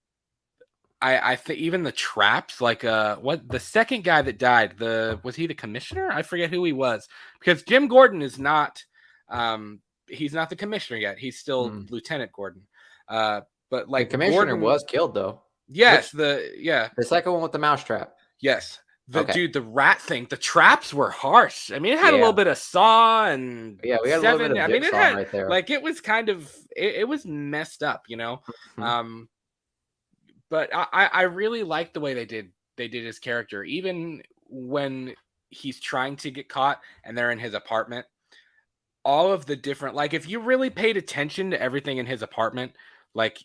I think even the traps, like what the second guy that died, was he the commissioner? I forget who he was because Jim Gordon is not he's not the commissioner yet. He's still Mm. Lieutenant Gordon. But The like commissioner Gordon, was killed though. yes, Which yeah, the second one with the mousetrap. yes. Okay. The rat thing, the traps were harsh. I mean, it had a little Yeah. bit of Saw and Yeah, we had a little bit Seven. of I mean, it Jigsaw had right there. like it was kind of it was messed up, Mhm. Um, but I really like the way they did his character, even when he's trying to get caught and they're in his apartment. All of the different, like, if you really paid attention to everything in his apartment, like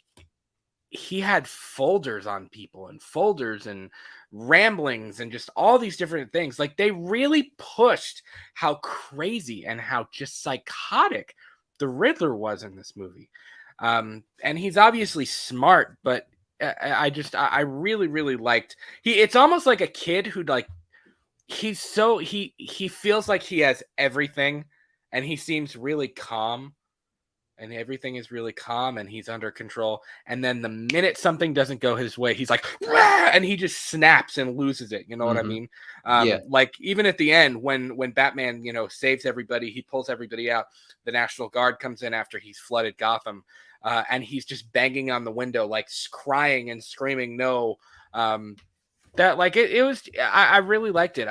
he had folders on people and folders and ramblings and just all these different things. Like they really pushed how crazy and how just psychotic the Riddler was in this movie. And he's obviously smart, but I really really liked he. It's almost like a kid who like he feels like he has everything, and he seems really calm and everything is really calm and he's under control. And then the minute something doesn't go his way, he's like, "Rah!" And he just snaps and loses it. You know what I Mhm. mean? Yeah. Like even at the end, when Batman, saves everybody, he pulls everybody out. The National Guard comes in after he's flooded Gotham, and he's just banging on the window, like crying and screaming, "No!" Um, That like it was. I really liked it.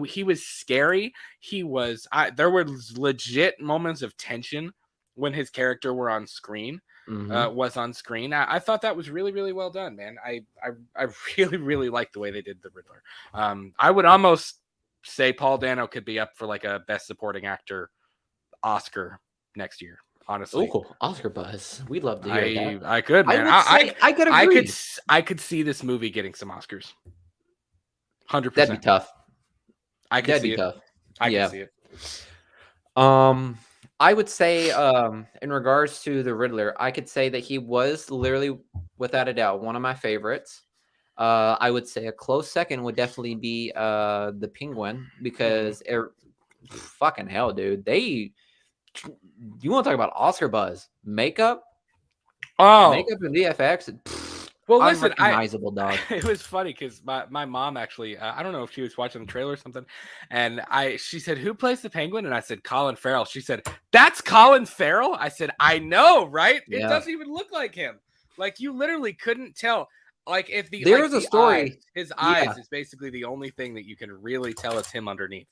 He was scary. He was. There were legit moments of tension when his character were on screen. Mm-hmm. Was on screen. I thought that was really really well done, man. I really really liked the way they did the Riddler. I would almost say Paul Dano could be up for like a Best Supporting Actor Oscar next year. Honestly, Oh, Oscar buzz. We'd love to hear that. I could, I man. would say I could agree. I could see this movie getting some Oscars. That'd be 100%. tough. I could That'd see be it. tough. I could Yeah. see it. I would say, in regards to the Riddler, I could say that he was literally, without a doubt, one of my favorites. I would say a close second would definitely be the Penguin because fucking hell, dude. You want to talk about Oscar buzz? Makeup Oh, and VFX, well, listen, unrecognizable, dog. it was funny because my mom actually, I don't know if she was watching the trailer or something, and she said, "Who plays the Penguin?" And I said, "Colin Farrell." She said, "That's Colin Farrell?" I said, "I know, right? It Yeah. doesn't even look like him. Like you literally couldn't tell. Like if There was a story. his Yeah. eyes is basically the only thing that you can really tell it's him underneath."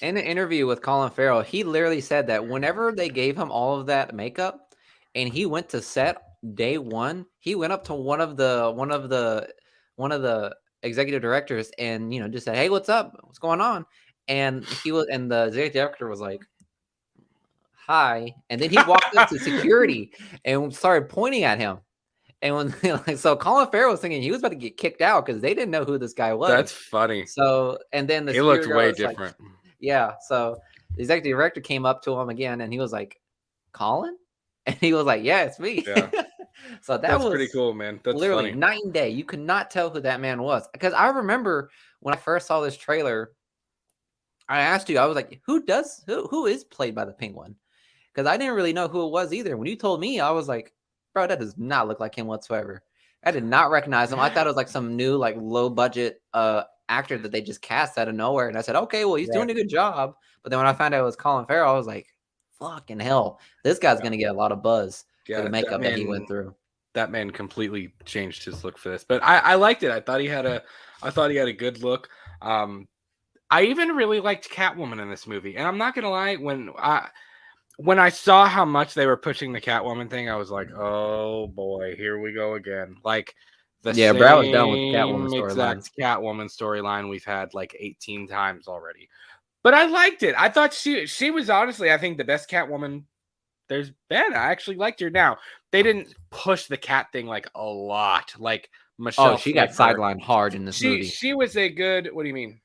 In an interview with Colin Farrell, he literally said that whenever they gave him all of that makeup and he went to set day one, he went up to one of the executive directors and just said, "Hey, what's up? What's going on?" And the executive director was like, "Hi," and then he walked up to security and started pointing at him. And when so Colin Farrell was thinking he was about to get kicked out because they didn't know who this guy That's was. funny. So and then the He looked security guard way was like, different. yeah. So the executive director came up to him again and he was like, "Colin?" And he was like, "Yeah, it's me." Yeah. So that That's was pretty cool, man. That's literally funny. night and day. You could not tell who that man was. Because I remember when I first saw this trailer, I asked you, I was like, who is played by the Penguin? Because I didn't really know who it was either. When you told me, I was like, bro, that does not look like him whatsoever. I did not recognize him. I thought it was like some new, like low budget actor that they just cast out of nowhere. And I said, okay, well, he's doing a good job. But then when I found out it was Colin Farrell, I was like, fucking hell, this guy's gonna get a lot of buzz for the makeup that he went through. That man completely changed his look for this, but I liked it. I thought he had a good look. I even really liked Catwoman in this movie, and I'm not gonna lie, when I saw how much they were pushing the Catwoman thing, I was like, oh boy, here we go again. Like the Brad was done with the Catwoman same storyline. exact Catwoman storyline we've had like 18 times already. But I liked it. I thought she was honestly, I think, the best Catwoman there's been. I actually liked her. Now, they didn't push the cat thing like a lot. Like Michelle She got Pfeiffer. sidelined hard in this movie. She was a good, what do you mean?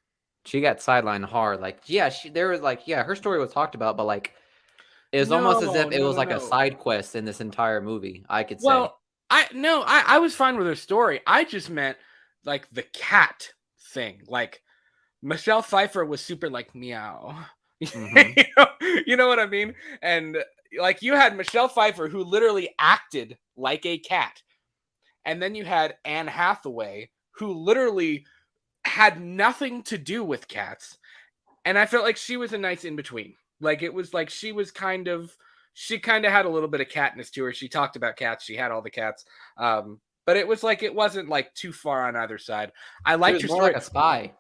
She got sidelined hard. Like, yeah, there was like, yeah, her story was talked about, but like it was almost as if it was like a side quest in this entire movie, I could say. Well, I was fine with her story. I just meant like the cat thing. Like Michelle Pfeiffer was super like meow. You know what I mean? And like you had Michelle Pfeiffer who literally acted like a cat. And then you had Anne Hathaway who literally had nothing to do with cats. And I felt like she was a nice in between. Like it was like she kind of had a little bit of catness to her. She talked about cats. She had all the cats. But it was like it wasn't like too far on either side. I liked her more story. like a spy.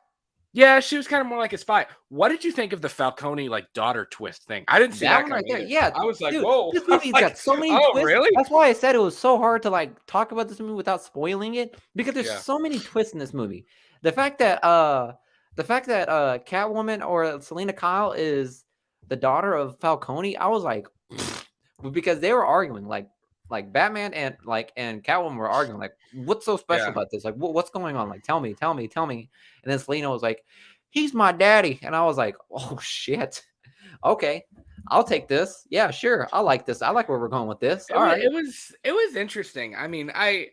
Yeah, she was kind of more like a spy. What did you think of the Falcone like daughter twist thing? I didn't see that one right there. either. Yeah, I was like, dude, whoa. this movie's got so many twists. Really? That's why I said it was so hard to like talk about this movie without spoiling it because there's Yeah. so many twists in this movie. The fact that Catwoman or Selena Kyle is the daughter of Falcone, I was like, because they were arguing like Batman and Catwoman were arguing like, what's so special about this? Like, what's going on? Like, tell me. And then Selena was like, he's my daddy, and I was like, oh shit, okay, I'll take this. Yeah, sure, I like this. I like where we're going with this. All right. It was interesting. I mean, I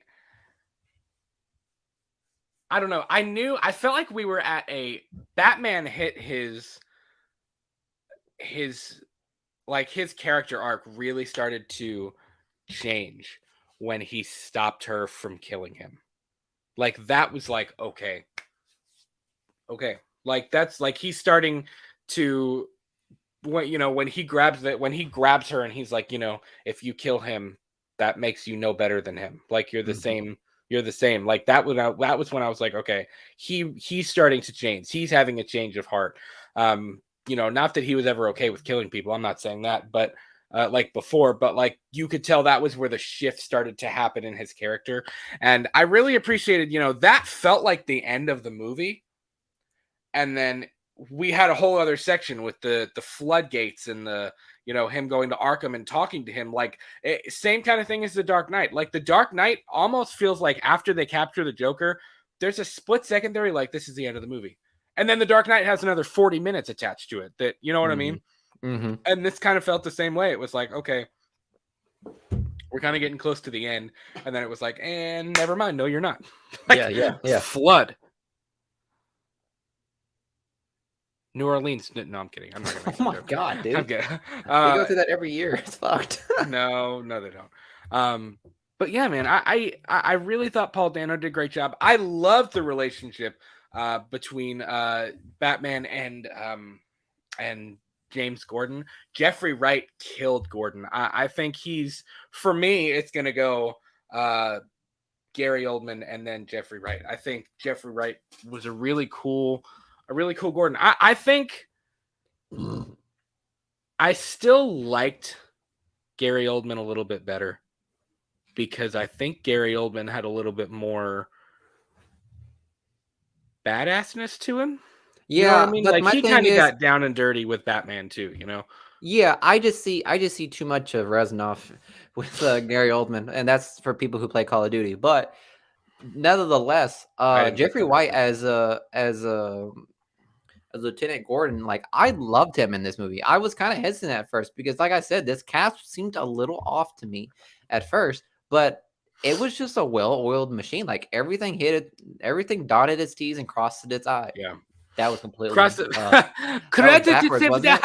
don't know. I felt like we were at a Batman hit his character arc really started to change when he stopped her from killing him. Like that was like, okay. Like that's like he's starting to when he grabs her and he's like, if you kill him, that makes you no better than him. Like you're the same you're the same. Like that was when I was like, okay, he's starting to change. He's having a change of heart. Not that he was ever okay with killing people. I'm not saying that, but like before, but like you could tell that was where the shift started to happen in his character. And I really appreciated, that felt like the end of the movie. And then we had a whole other section with the floodgates and the him going to Arkham and talking to him, like same kind of thing as the Dark Knight. Like the Dark Knight almost feels like after they capture the Joker, there's a split secondary like this is the end of the movie, and then the Dark Knight has another 40 minutes attached to it, that you know what I Mm-hmm. mean. Mm-hmm. And this kind of felt the same way. It was like, okay, we're kind of getting close to the end, and then it was like, and never mind, no you're not. Like Yeah. flood New Orleans. No, I'm kidding. I'm not gonna make Oh that my joke. god, I'm dude. kidding. They go through that every year. It's fucked. No, they don't. But yeah, man, I really thought Paul Dano did a great job. I loved the relationship between Batman and James Gordon. Jeffrey Wright killed Gordon. I think for me, it's gonna go Gary Oldman and then Jeffrey Wright. I think Jeffrey Wright was a really cool Gordon. I think I still liked Gary Oldman a little bit better, because I think Gary Oldman had a little bit more badassness to him. You know what I Yeah, mean? but Like my he thing kind of is, got down and dirty with Batman too. yeah, I just see too much of Reznov with Gary Oldman, and that's for people who play Call of Duty. But nevertheless, I didn't play Jeffrey Call of White Duty. as Lieutenant Gordon, like I loved him in this movie. I was kind of hesitant at first because, like I said, this cast seemed a little off to me at first, but it was just a well-oiled machine. Like everything dotted its T's and crossed its I. Yeah. That was Cross completely it. that was backwards, wasn't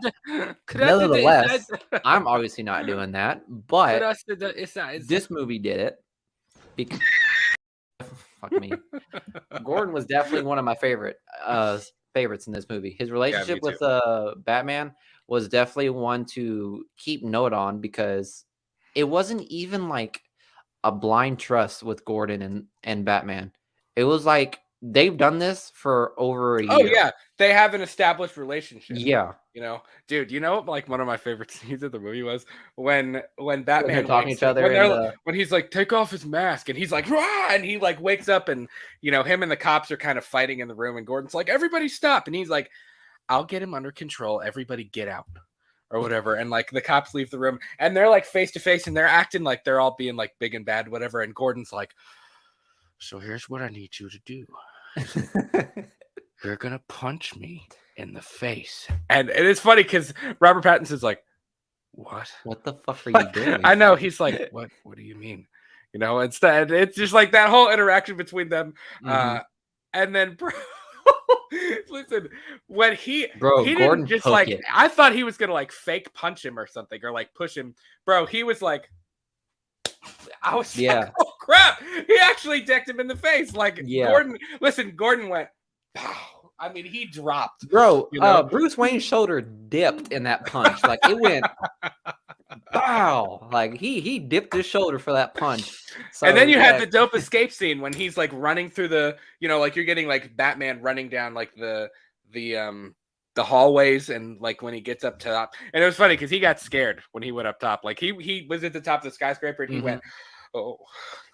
it? Yeah. Nevertheless, I'm obviously not doing that, but this movie did it. Because fuck me. Gordon was definitely one of my favorites in this movie. His Yeah, me relationship too. with Batman was definitely one to keep note on, because it wasn't even like a blind trust with Gordon and Batman. It was like they've done this for over a Oh year. yeah, they have an established relationship. Yeah. Dude, like one of my favorite scenes of the movie was when When they're Batman talking to wakes each up, other and when he's like, take off his mask, and he's like, rah! And he like wakes up, and him and the cops are kind of fighting in the room, and Gordon's like, everybody stop, and he's like, I'll get him under control, everybody get out, or whatever. And like the cops leave the room, and they're like face to face, and they're acting like they're all being like big and bad, whatever. And Gordon's like, so here's what I need you to do. You're gonna punch me in the face. And it's funny because Robert Pattinson's like, what? what the fuck are you doing? I know. He's like, what do you mean? Instead, it's just like that whole interaction between them. Mhm. And then, bro, listen, when Bro, he didn't Gordon just took like, it. I thought he was gonna like fake punch him or something, or like push him. Bro, he was like, I was like, oh crap, he actually decked him in the face. Like Yeah. Gordon went, pow. I mean, he dropped. Bro, Bruce Wayne's shoulder dipped in that punch. Like it went bow. Like he dipped his shoulder for that punch. So And then you had yeah. the dope escape scene when he's like running through the, like you're getting like Batman running down like the hallways, and like when he gets up top. And it was funny because he got scared when he went up top. Like he was at the top of the skyscraper, and he went, oh.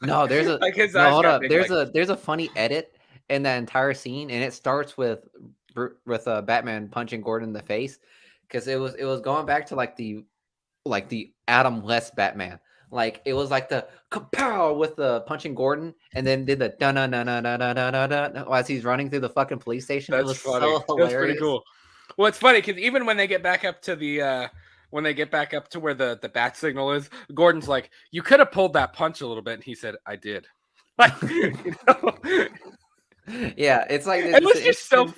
No, there's a like his no, eyes hold got up. big. Like, There's a funny edit in that entire scene, and it starts with Batman punching Gordon in the face, because it was going back to like the Adam West Batman. Like it was like the kapow with the punching Gordon, and then did the da na na na na na na na as he's running through the fucking police station. It that's was funny. so That's pretty hilarious. cool. Well, it's funny because even when they get back up to where the bat signal is, Gordon's like, you could have pulled that punch a little bit, and he said, I did. Like, Yeah, it's like it was just so.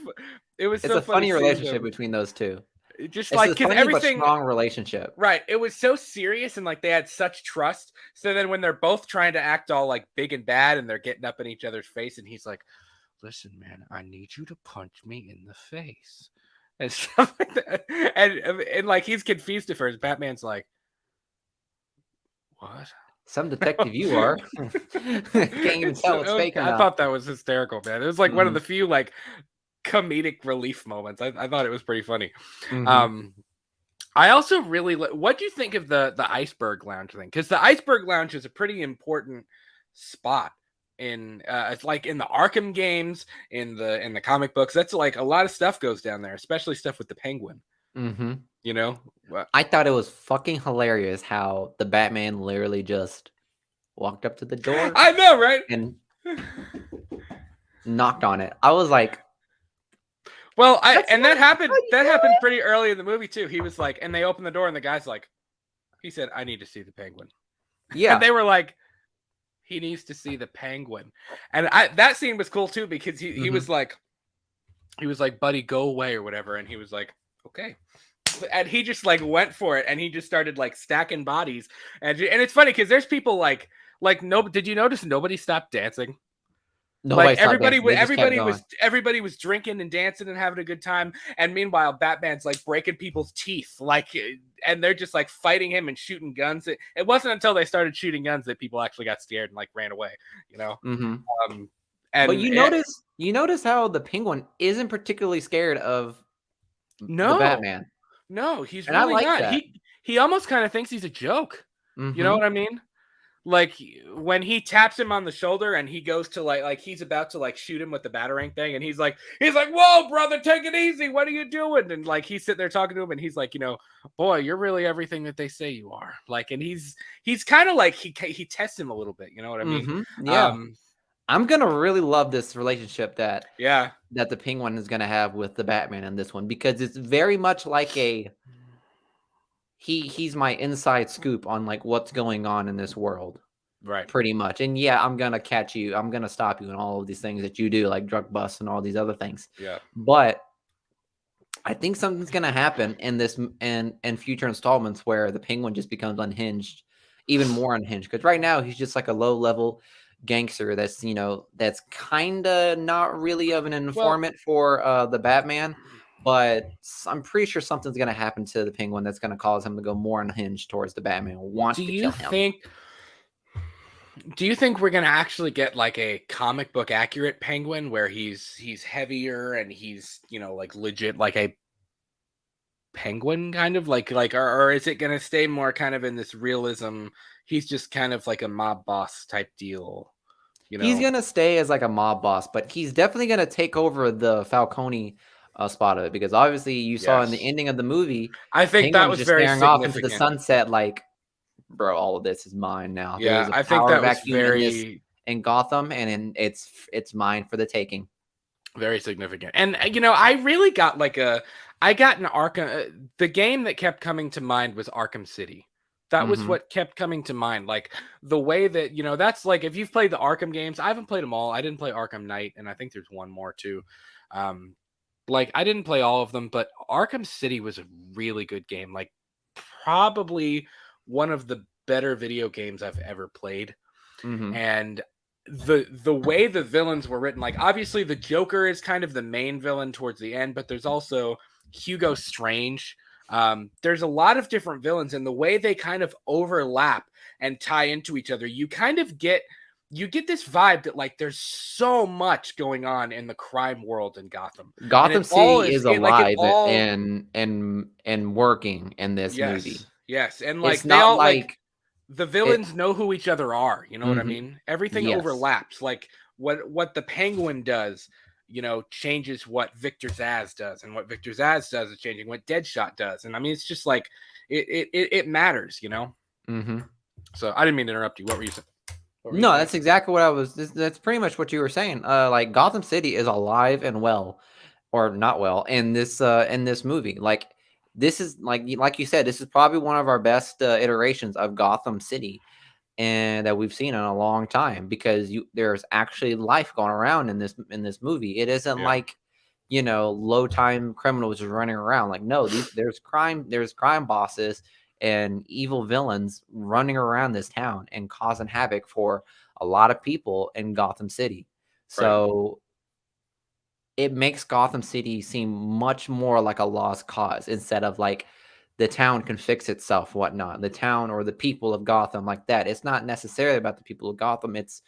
It was it's so a funny funny seeing relationship them. between those two. Just It's like a because funny but everything, strong relationship. right? It was so serious, and like they had such trust. So then when they're both trying to act all like big and bad, and they're getting up in each other's face, and he's like, "Listen, man, I need you to punch me in the face," and stuff like that. And like he's confused at first. Batman's like, "What?" Some detective you are. Can't even tell it's fake or I not. thought that was hysterical, man. It was like one of Mhm. the few like comedic relief moments. I thought it was pretty funny. Mhm. Um, I also really what do you think of the iceberg lounge thing? Because the iceberg lounge is a pretty important spot in it's like in the Arkham games, in the comic books. That's like a lot of stuff goes down there, especially stuff with the Penguin. Mhm. You know, Wha- I thought it was fucking hilarious how the Batman literally just walked up to the door I know, right? and knocked on it. I was like, Well, I "That's and not how you that do happened it." pretty early in the movie too. He was like, and they opened the door, and the guy's like, he said, "I need to see the Penguin," and Yeah. they were like, "He needs to see the Penguin," and I that scene was cool too because Mhm. he was like, "Buddy, go away" or whatever, and he was like, "Okay." And he just like went for it, and he just started like stacking bodies, and it's funny because there's people like no. Did you notice nobody stopped dancing? Like Nobody stopped dancing. They just kept going. everybody was drinking and dancing and having a good time, and meanwhile Batman's like breaking people's teeth, like, and they're just like fighting him and shooting guns. It wasn't until they started shooting guns that people actually got scared and like ran away, you know. Mhm. Um, But and it, you notice how the Penguin isn't particularly scared of the no, Batman, no, he's and I really like not. that. He almost kind of thinks he's a joke. You know what Mhm. I mean? Like when he taps him on the shoulder and he goes to like he's about to like shoot him with the batarang thing, and he's like, "Whoa, brother, take it easy. What are you doing?" And like he's sitting there talking to him, and he's like, "Boy, you're really everything that they say you are." Like, and he's kind of like he tests him a little bit. You know what I mean? Mhm. Yeah. Um, I'm gonna really love this relationship yeah, that the Penguin is gonna have with the Batman in this one because it's very much like a he's my inside scoop on like what's going on in this world. right, Pretty much. And yeah, I'm gonna catch you. I'm gonna stop you and all of these things that you do, like drug busts and all these other things. yeah. But I think something's gonna happen in this and future installments where the Penguin just becomes unhinged, even more unhinged. Because right now he's just like a low level gangster that's that's kind of not really of an Well, informant for the Batman. But I'm pretty sure something's gonna happen to the Penguin that's gonna cause him to go more unhinged towards the Batman, do want to you kill him. think? Do you think we're gonna actually get like a comic book accurate Penguin where he's heavier and he's like legit like a penguin kind of or is it going to stay more kind of in this realism? He's just kind of like a mob boss type deal, you He's know. gonna stay as like a mob boss, but he's definitely gonna take over the Falcone spot of it because obviously you saw in the Yes, ending of the movie, I think that Penguin's was just very staring off into the significant. sunset like, bro, all of this is mine now. There Yeah, is a I think power that was vacuum in Gotham, and it's mine for the taking. very significant. And I really got like a I got an Arkham the game that kept coming to mind was Arkham City. That was Mhm. what kept coming to mind. Like the way that, that's like if you've played the Arkham games, I haven't played them all. I didn't play Arkham Knight, and I think there's one more too. Um, like I didn't play all of them, but Arkham City was a really good game. Like probably one of the better video games I've ever played. Mhm. And the way the villains were written, like obviously the Joker is kind of the main villain towards the end, but there's also Hugo Strange. There's a lot of different villains, and the way they kind of overlap and tie into each other, you get this vibe that like there's so much going on in the crime world in Gotham, and Gotham City is it alive all and working in this movie. yes, and It's like they not all like like the it. villains know who each other are. You know what I Mhm. mean? Everything Yes. overlaps. Like what the Penguin does, changes what Victor Zsasz does, and what Victor Zsasz does is changing what Deadshot does. And I mean, it's just like it matters. Mhm. So I didn't mean to interrupt you. What were you saying? What were you No, saying? that's exactly what I was that's pretty much what you were saying. Like Gotham City is alive and well or not well in this movie. Like this is like you said, this is probably one of our best iterations of Gotham City and that we've seen in a long time because there's actually life going around in this movie. It isn't Yeah, like low time criminals just running around. Like no, there's crime bosses and evil villains running around this town and causing havoc for a lot of people in Gotham City. right. So it makes Gotham City seem much more like a lost cause instead of like the town can fix itself, whatnot. The town or the people of Gotham, like that. It's not necessarily about the people of Gotham. It's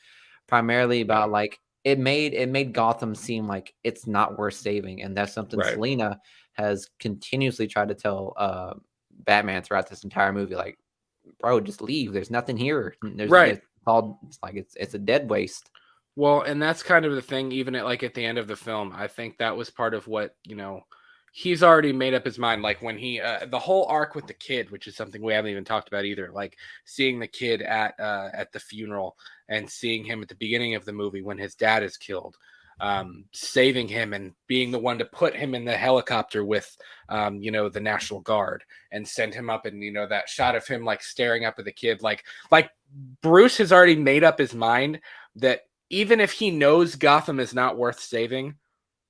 primarily Yeah. about like it made Gotham seem like it's not worth saving, and that's something Right. Selena has continuously tried to tell Batman throughout this entire movie. Like, bro, just leave. There's nothing here. Right. It's a dead waste. Well, and that's kind of the thing, even at the end of the film. I think that was part of what, he's already made up his mind. Like when the whole arc with the kid, which is something we haven't even talked about either, like seeing the kid at the funeral and seeing him at the beginning of the movie when his dad is killed, saving him and being the one to put him in the helicopter with, the National Guard and send him up. And, that shot of him like staring up at the kid, like Bruce has already made up his mind that even if he knows Gotham is not worth saving,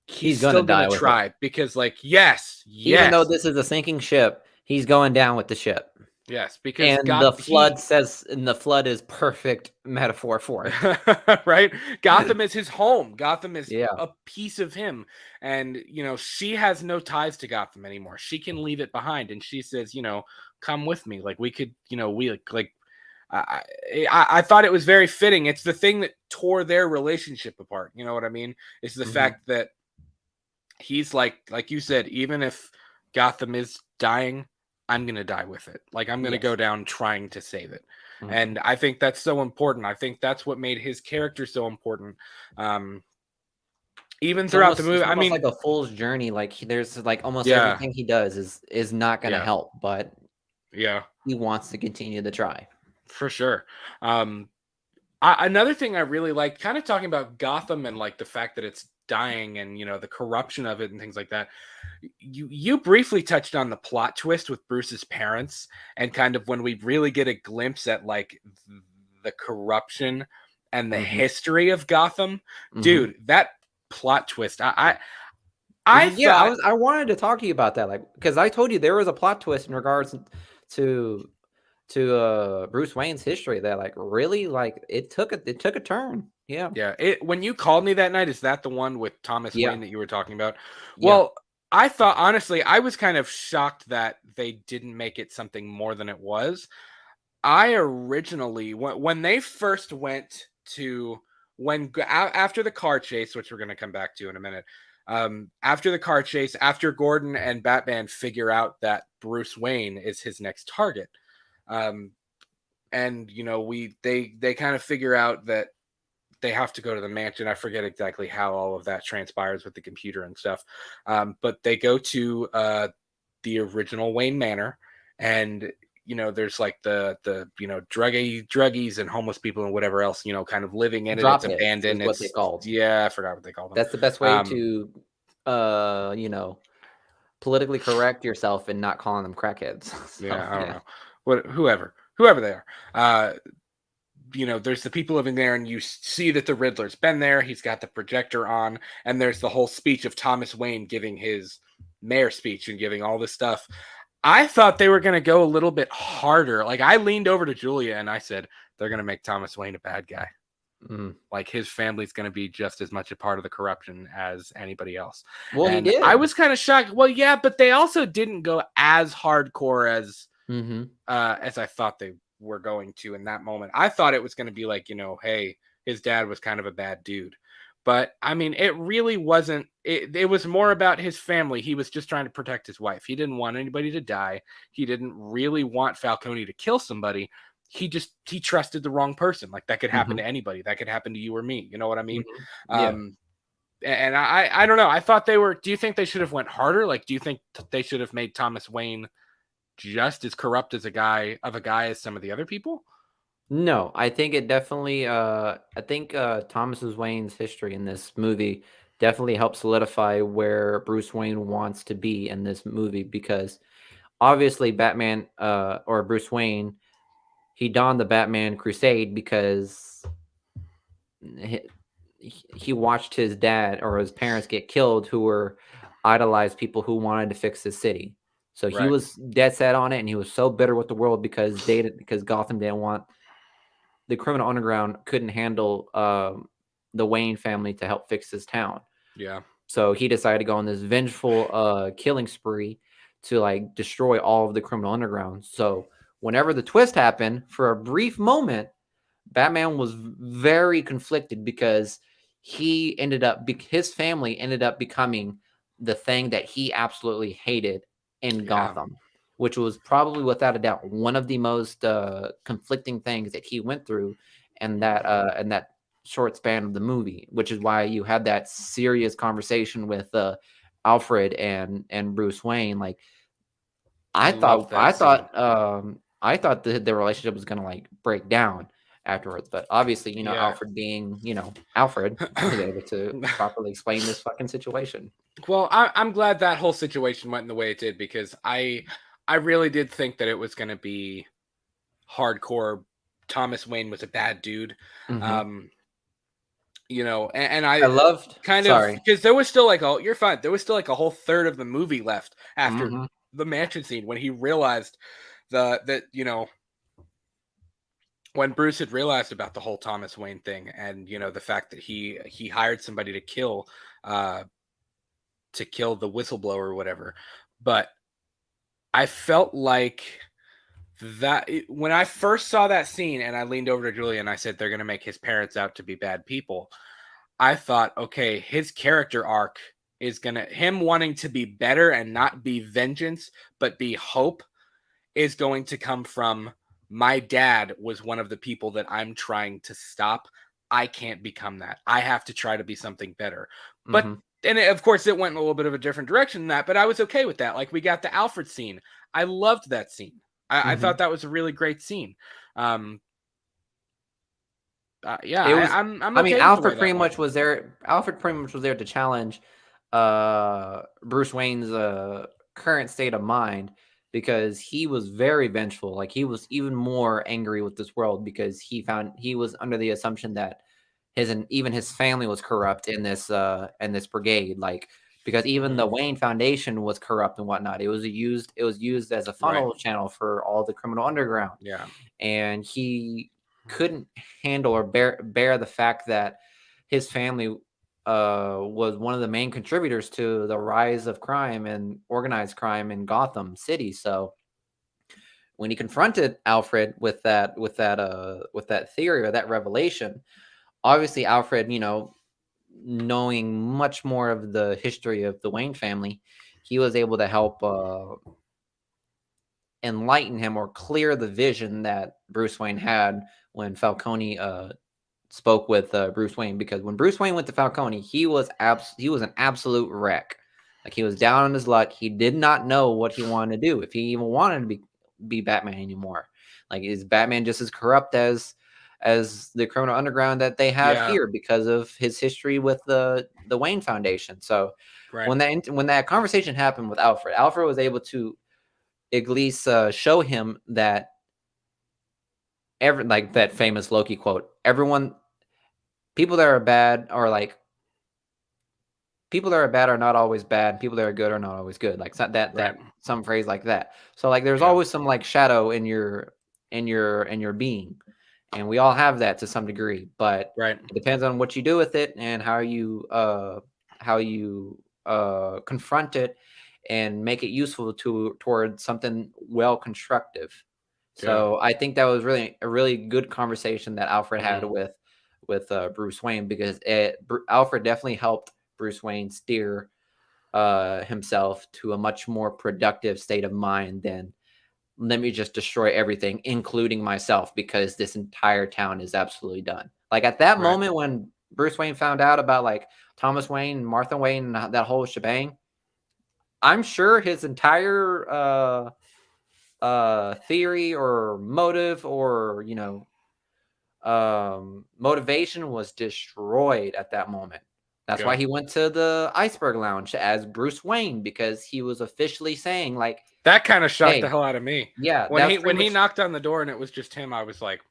he's He's gonna still gonna die with it. try because, like, yes, Even though yes, this is a sinking ship, he's going down with the ship. yes, because And the flood is perfect metaphor for it. right, Gotham is his home. Gotham is Yeah. a piece of him, and she has no ties to Gotham anymore. She can leave it behind, and she says, come with me. Like we could, we like. I thought it was very fitting. It's the thing that tore their relationship apart. You know what I mean? It's the Mhm. fact that he's like you said, even if Gotham is dying, I'm gonna die with it. Like I'm gonna go Yes. down trying to save it. Mhm. And I think that's so important. I think that's what made his character so important. Um, even throughout the movie. It's I almost like mean, a fool's journey, like, there's, like, almost yeah, everything he does is not gonna yeah, help, but yeah, he wants to continue to try. for sure. Um, Another thing I really like, kind of talking about Gotham and like the fact that it's dying and the corruption of it and things like that. You briefly touched on the plot twist with Bruce's parents and kind of when we really get a glimpse at like the corruption and the Mhm. history of Gotham. Mhm. Dude, that plot twist. I Yeah, thought I wanted to talk to you about that, like, because I told you there was a plot twist in regards to Bruce Wayne's history that, like, really, like, it took a turn. Yeah. yeah, it when you called me that night, is that the one with Thomas Yeah. Wayne that you were talking about? Yeah. Well, I thought honestly, I was kind of shocked that they didn't make it something more than it was. I originally when they first went to after the car chase, which we're going to come back to in a minute. After the car chase, after Gordon and Batman figure out that Bruce Wayne is his next target, um, and they kind of figure out that they have to go to the mansion. I forget exactly how all of that transpires with the computer and stuff. But they go to the original Wayne Manor, and there's like the druggies and homeless people and whatever else kind of living in it. It's Dropheads is abandoned. what they It's called. yeah, I forgot what they call them. That's the best way Um, to, you know, politically correct yourself and not calling them crackheads. So, yeah, I don't yeah. know whoever they are. There's the people living there, and you see that the Riddler's been there. He's got the projector on, and there's the whole speech of Thomas Wayne giving his mayor speech and giving all this stuff. I thought they were going to go a little bit harder. Like I leaned over to Julia and I said, they're going to make Thomas Wayne a bad guy. Mhm. Like his family's going to be just as much a part of the corruption as anybody else. Well, he And I did. was kind of shocked. Well, yeah, but they also didn't go as hardcore Mhm. as I thought they were going to in that moment. I thought it was going to be like, hey, his dad was kind of a bad dude. But I mean, it really wasn't. It was more about his family. He was just trying to protect his wife. He didn't want anybody to die. He didn't really want Falcone to kill somebody. He trusted the wrong person. Like that could happen Mhm. to anybody. That could happen to you or me. You know what I mean? Mhm. Yeah. Um, and I don't know. I thought they were. Do you think they should have went harder? Like, do you think they should have made Thomas Wayne just as corrupt as a guy as some of the other people? No, I think it definitely, I think, Thomas Wayne's history in this movie definitely helps solidify where Bruce Wayne wants to be in this movie because obviously Batman, or Bruce Wayne, he donned the Batman crusade because he, he watched his dad or his parents get killed who were idolized people who wanted to fix his city. So he Right. was dead set on it, and he was so bitter with the world because Gotham didn't want the criminal underground couldn't handle the Wayne family to help fix his town. Yeah. So he decided to go on this vengeful killing spree to like destroy all of the criminal underground. So whenever the twist happened, for a brief moment, Batman was very conflicted because his family ended up becoming the thing that he absolutely hated in Yeah. Gotham, which was probably without a doubt one of the most conflicting things that he went through in that short span of the movie, which is why you had that serious conversation with Alfred and Bruce Wayne. Like I love that scene. I thought the relationship was gonna like break down afterwards, but obviously, Yeah. Alfred being, Alfred was able to properly explain this fucking situation. Well, I'm glad that whole situation went in the way it did because I really did think that it was going to be hardcore. Thomas Wayne was a bad dude. Mhm. Um, and I I loved kind of sorry. because there was still like you're fine. There was still like a whole third of the movie left after Mhm. the mansion scene when he realized that when Bruce had realized about the whole Thomas Wayne thing and the fact that he hired somebody uh to kill the whistleblower or whatever. But I felt like when I first saw that scene and I leaned over to Julia and I said they're going to make his parents out to be bad people. I thought, okay, his character arc is going to him wanting to be better and not be vengeance but be hope is going to come from my dad was one of the people that I'm trying to stop. I can't become that. I have to try to be something better. But Mhm. of course it went in a little bit of a different direction than that, but I was okay with that. Like we got the Alfred scene. I loved that scene. I thought Mhm. that was a really great scene. Um, yeah, It was I'm I mean, okay with the way that went. Alfred pretty much was there to challenge Bruce Wayne's current state of mind because he was very vengeful. Like he was even more angry with this world because he was under the assumption that even his family was corrupt in this brigade. Like because even Hmm. the Wayne Foundation was corrupt and whatnot. It was used as a Right. funnel channel for all the criminal underground, Yeah. and he couldn't handle or bear the fact that his family was one of the main contributors to the rise of crime and organized crime in Gotham City. So when he confronted Alfred with that theory or that revelation, obviously Alfred, knowing much more of the history of the Wayne family, he was able to help enlighten him or clear the vision that Bruce Wayne had when Falcone spoke with Bruce Wayne. Because when Bruce Wayne went to Falcone, he was an absolute wreck. Like he was down on his luck. He did not know what he wanted to do, if he even wanted to be Batman anymore. Like is Batman just as corrupt as the criminal underground that they have Yeah. here because of his history with the Wayne Foundation? So Right. when that conversation happened with Alfred was able to at least show him that like that famous Loki quote, everyone people that are bad are like people that are bad are not always bad. People that are good are not always good. Like Right. some phrase like that. So like there's Yeah. always some like shadow in your being, and we all have that to some degree. But Right. it depends on what you do with it and how you confront it and make it useful towards something well constructive. Yeah. So I think that was really a really good conversation that Alfred had Hmm. with Bruce Wayne because Alfred definitely helped Bruce Wayne steer himself to a much more productive state of mind than let me just destroy everything, including myself, because this entire town is absolutely done. Like at that Right. moment when Bruce Wayne found out about like Thomas Wayne and Martha Wayne and that whole shebang, I'm sure his entire theory or motive or motivation was destroyed at that moment. That's why Yeah. he went to the Iceberg Lounge as Bruce Wayne because he was officially saying like, That kind of shocked the "Hey, hell out of me. yeah, When that was he pretty when he much knocked on the door and it was just him, I was like,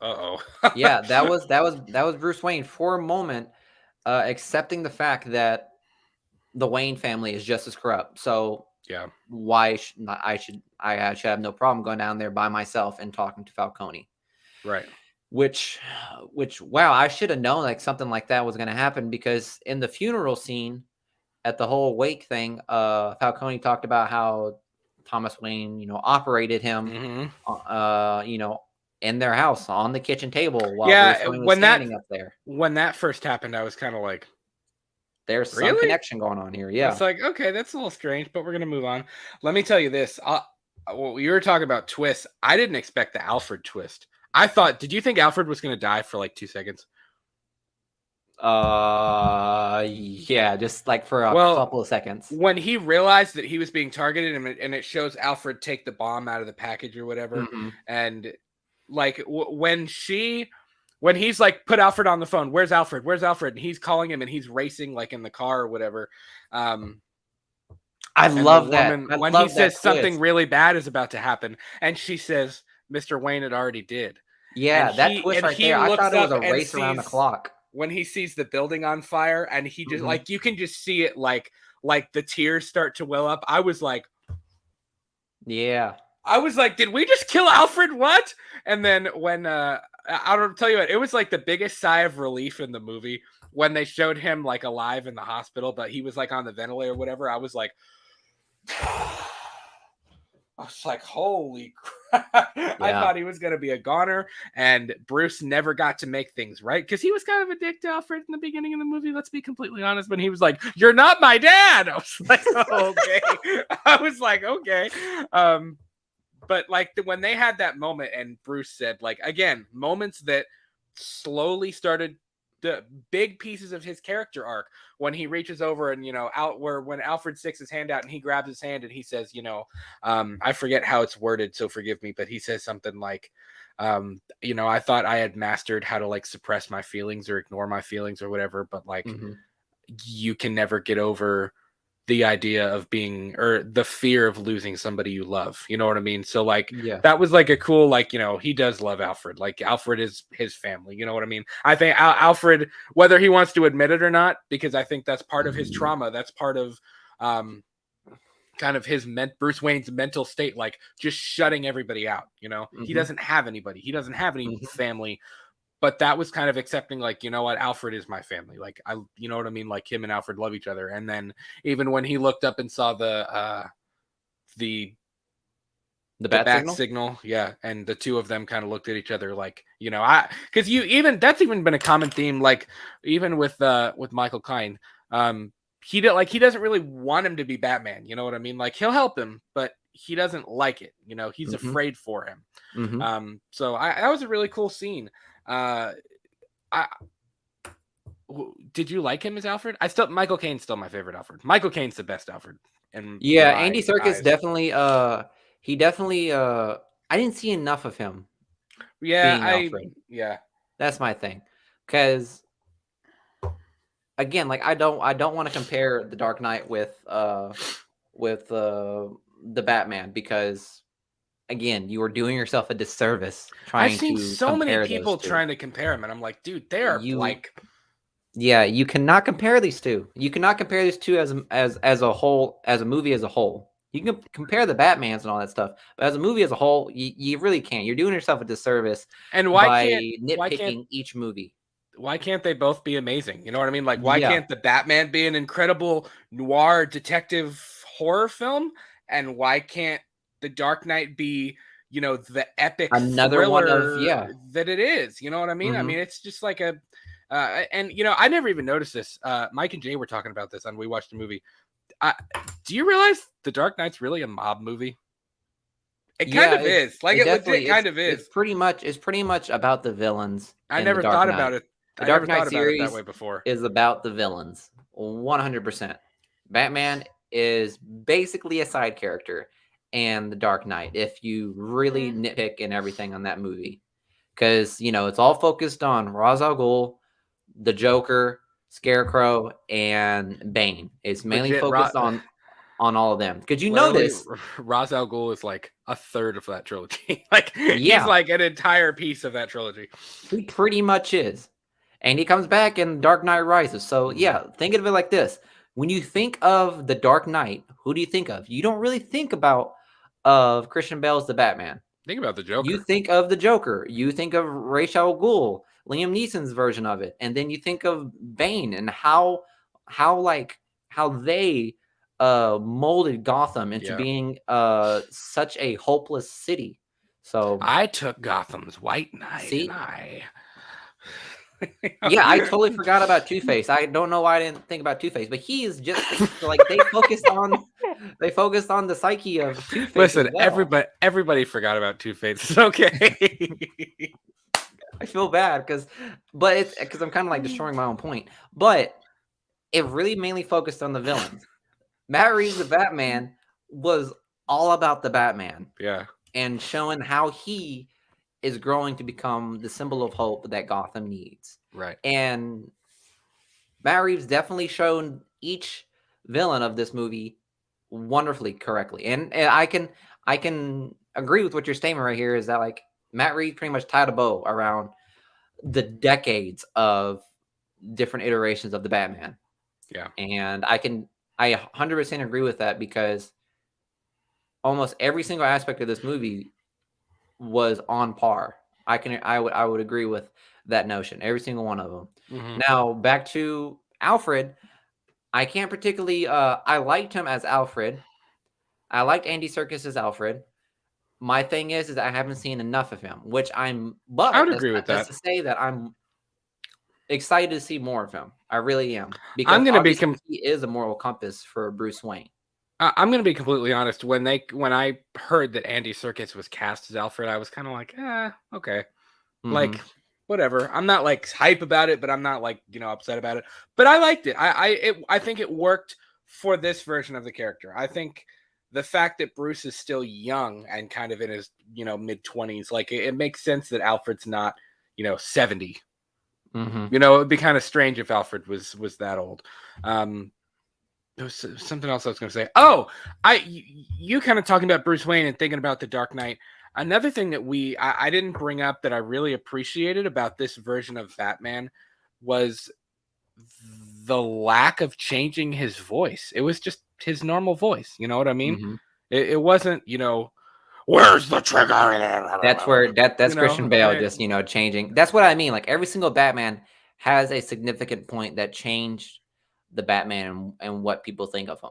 "Uh-oh." yeah, that was Bruce Wayne for a moment accepting the fact that the Wayne family is just as corrupt. So Yeah. why should not, I should have no problem going down there by myself and talking to Falcone." Right. Which wow, I should have known like something like that was going to happen because in the funeral scene, at the whole Wake thing, Falcone talked about how Thomas Wayne, operated him, Hmm. you know, in their house on the kitchen table while Bruce Yeah, Wayne was standing up there. when that first happened, I was kind of like, There's some really? connection going on here. I Yeah. was like, okay, that's a little strange, but we're gonna move on. Let me tell you this. Well, you were talking about twists. I didn't expect the Alfred twist. I thought. Did you think Alfred was gonna die for like 2 seconds? Yeah, just like for a Well, couple of seconds. when he realized that he was being targeted, and it shows Alfred take the bomb out of the package or whatever, Hmm. and like when he's like put Alfred on the phone, where's Alfred? Where's Alfred? And he's calling him, and he's racing like in the car or whatever. I And the love that. woman, I when he love that says something twist. really bad is about to happen, and she says, Mr. Wayne, it already did. Yeah, that twist And right he there. I looks thought it was up a and race around the sees, clock. when he sees the building on fire, and he just Hmm. like, you can just see it, like the tears start to well up. Yeah. I was like, did we just kill Alfred? What? And then when I'll tell you what, it was like the biggest sigh of relief in the movie when they showed him like alive in the hospital, but he was like on the ventilator or whatever. I was like, holy crap. I Yeah. thought he was going to be a goner, and Bruce never got to make things right because he was kind of a dick to Alfred in the beginning of the movie. Let's be completely honest. When he was like, "You're not my dad," I was like, oh, okay. I was like, okay. But like when they had that moment, and Bruce said, like, again, moments that slowly started the big pieces of his character arc, when he reaches over and out where when Alfred sticks his hand out and he grabs his hand and he says, I forget how it's worded, so forgive me, but he says something like, I thought I had mastered how to like suppress my feelings or ignore my feelings or whatever, but like Hmm. you can never get over the idea of being, or the fear of losing somebody you love. You know what I mean? So like Yeah. that was like a cool, like, he does love Alfred. Like Alfred is his family. You know what I mean? I think Alfred, whether he wants to admit it or not, because I think that's part of his trauma. That's part of um kind of his Bruce Wayne's mental state, like just shutting everybody out. He Hmm. doesn't have anybody. He doesn't have any Hmm. family, but that was kind of accepting, like, you know what, Alfred is my family. Like, you know what I mean? Like him and Alfred love each other. And then even when he looked up and saw the The the bat bat signal. signal, yeah, and the two of them kind of looked at each other like, because that's even been a common theme, like even with Michael Caine. He doesn't really want him to be Batman. You know what I mean? Like he'll help him, but he doesn't like it. He's Hmm. afraid for him. Hmm. So that was a really cool scene. I Did you like him as Alfred? Michael Caine's still my favorite Alfred. Michael Caine's the best Alfred in Yeah, my Andy Serkis eyes. definitely. He definitely. I didn't see enough of him Yeah, being Alfred. yeah. That's my thing, because again, like I don't want to compare the Dark Knight with the Batman, because again, you are doing yourself a disservice I've trying seen to so many compare those people two. trying to compare him, and I'm like, dude, they are You like, Yeah, you cannot compare these two. You cannot compare these two as a whole, as a movie as a whole. You can compare the Batmans and all that stuff, but as a movie as a whole, you really can't. You're doing yourself a disservice and by why can't nitpicking each movie. why can't they both be amazing? You know what I mean? Like, why Yeah, can't the Batman be an incredible noir detective horror film, and why can't the Dark Knight be, the epic another one of thriller yeah. that it is? You know what I mean? I Hmm. mean, it's just like and I never even noticed this. Mike and Jay were talking about this on We Watched the Movie. Uh, do you realize the Dark Knight's really a mob movie? It kind Yeah, of is. Like it it legit definitely kind of it's is. pretty much about the villains I in the never Dark thought about Knight. it. The I never Dark thought Knight about it that way series before. is about the villains, 100%. Batman is basically a side character, and the Dark Knight, if you really Mm. nitpick and everything on that movie, because it's all focused on Ra's al Ghul, the Joker, Scarecrow, and Bane. It's mainly Legit, focused on all of them. Could you literally, notice? Ra's al Ghul is like a third of that trilogy. Like he's Yeah, like an entire piece of that trilogy. he pretty much is. And he comes back in Dark Knight Rises. So, Mhm. yeah, think of it like this. When you think of the Dark Knight, who do you think of? You don't really think about of Christian Bale's the Batman. Think about the You Joker. think of the Joker. You think of Ra's al Ghul, Liam Neeson's version of it, and then you think of Bane and how how they molded Gotham into Yeah. being such a hopeless city. So I took Gotham's White Knight and see, I. yeah, I totally forgot about Two-Face. I don't know why I didn't think about Two-Face, but he is just like they focused on the psyche of Two-Face as Listen, well. everybody forgot about Two-Face. It's okay. I feel bad but it's because I'm kind of like destroying my own point. But it really mainly focused on the villains. Matt Reeves the Batman was all about the Batman Yeah, and showing how he is growing to become the symbol of hope that Gotham needs. right. And Matt Reeves definitely shown each villain of this movie wonderfully correctly. And I can agree with what your statement right here is that like Matt Reeves pretty much tied a bow around the decades of different iterations of the Batman. Yeah. And I 100% agree with that because almost every single aspect of this movie was on par. I would agree with that notion. Every single one of them. Hmm. Now back to Alfred. I can't particularly. I liked him as Alfred. I liked Andy Serkis as Alfred. My thing is I haven't seen enough of him, which I'm. I But would agree with that's that. to say that I'm excited to see more of him. I really am because I'm gonna be obviously he is a moral compass for Bruce Wayne. I'm gonna be completely honest. When I heard that Andy Serkis was cast as Alfred, I was kind of like, okay, Mm-hmm. like whatever. I'm not like hype about it, but I'm not like upset about it. But I liked it. I think it worked for this version of the character. I think the fact that Bruce is still young and kind of in his mid-20s, like it makes sense that Alfred's not 70. Mm-hmm. It would be kind of strange if Alfred was that old. There was something else I was going to say. Oh, you kind of talking about Bruce Wayne and thinking about the Dark Knight. Another thing that I didn't bring up that I really appreciated about this version of Batman was the lack of changing his voice. It was just his normal voice. You know what I mean? Mm-hmm. It wasn't where's the That's where trigger. that's Christian Bale just changing. That's what I mean. Like every single Batman has a significant point that changed the Batman and what people think of him.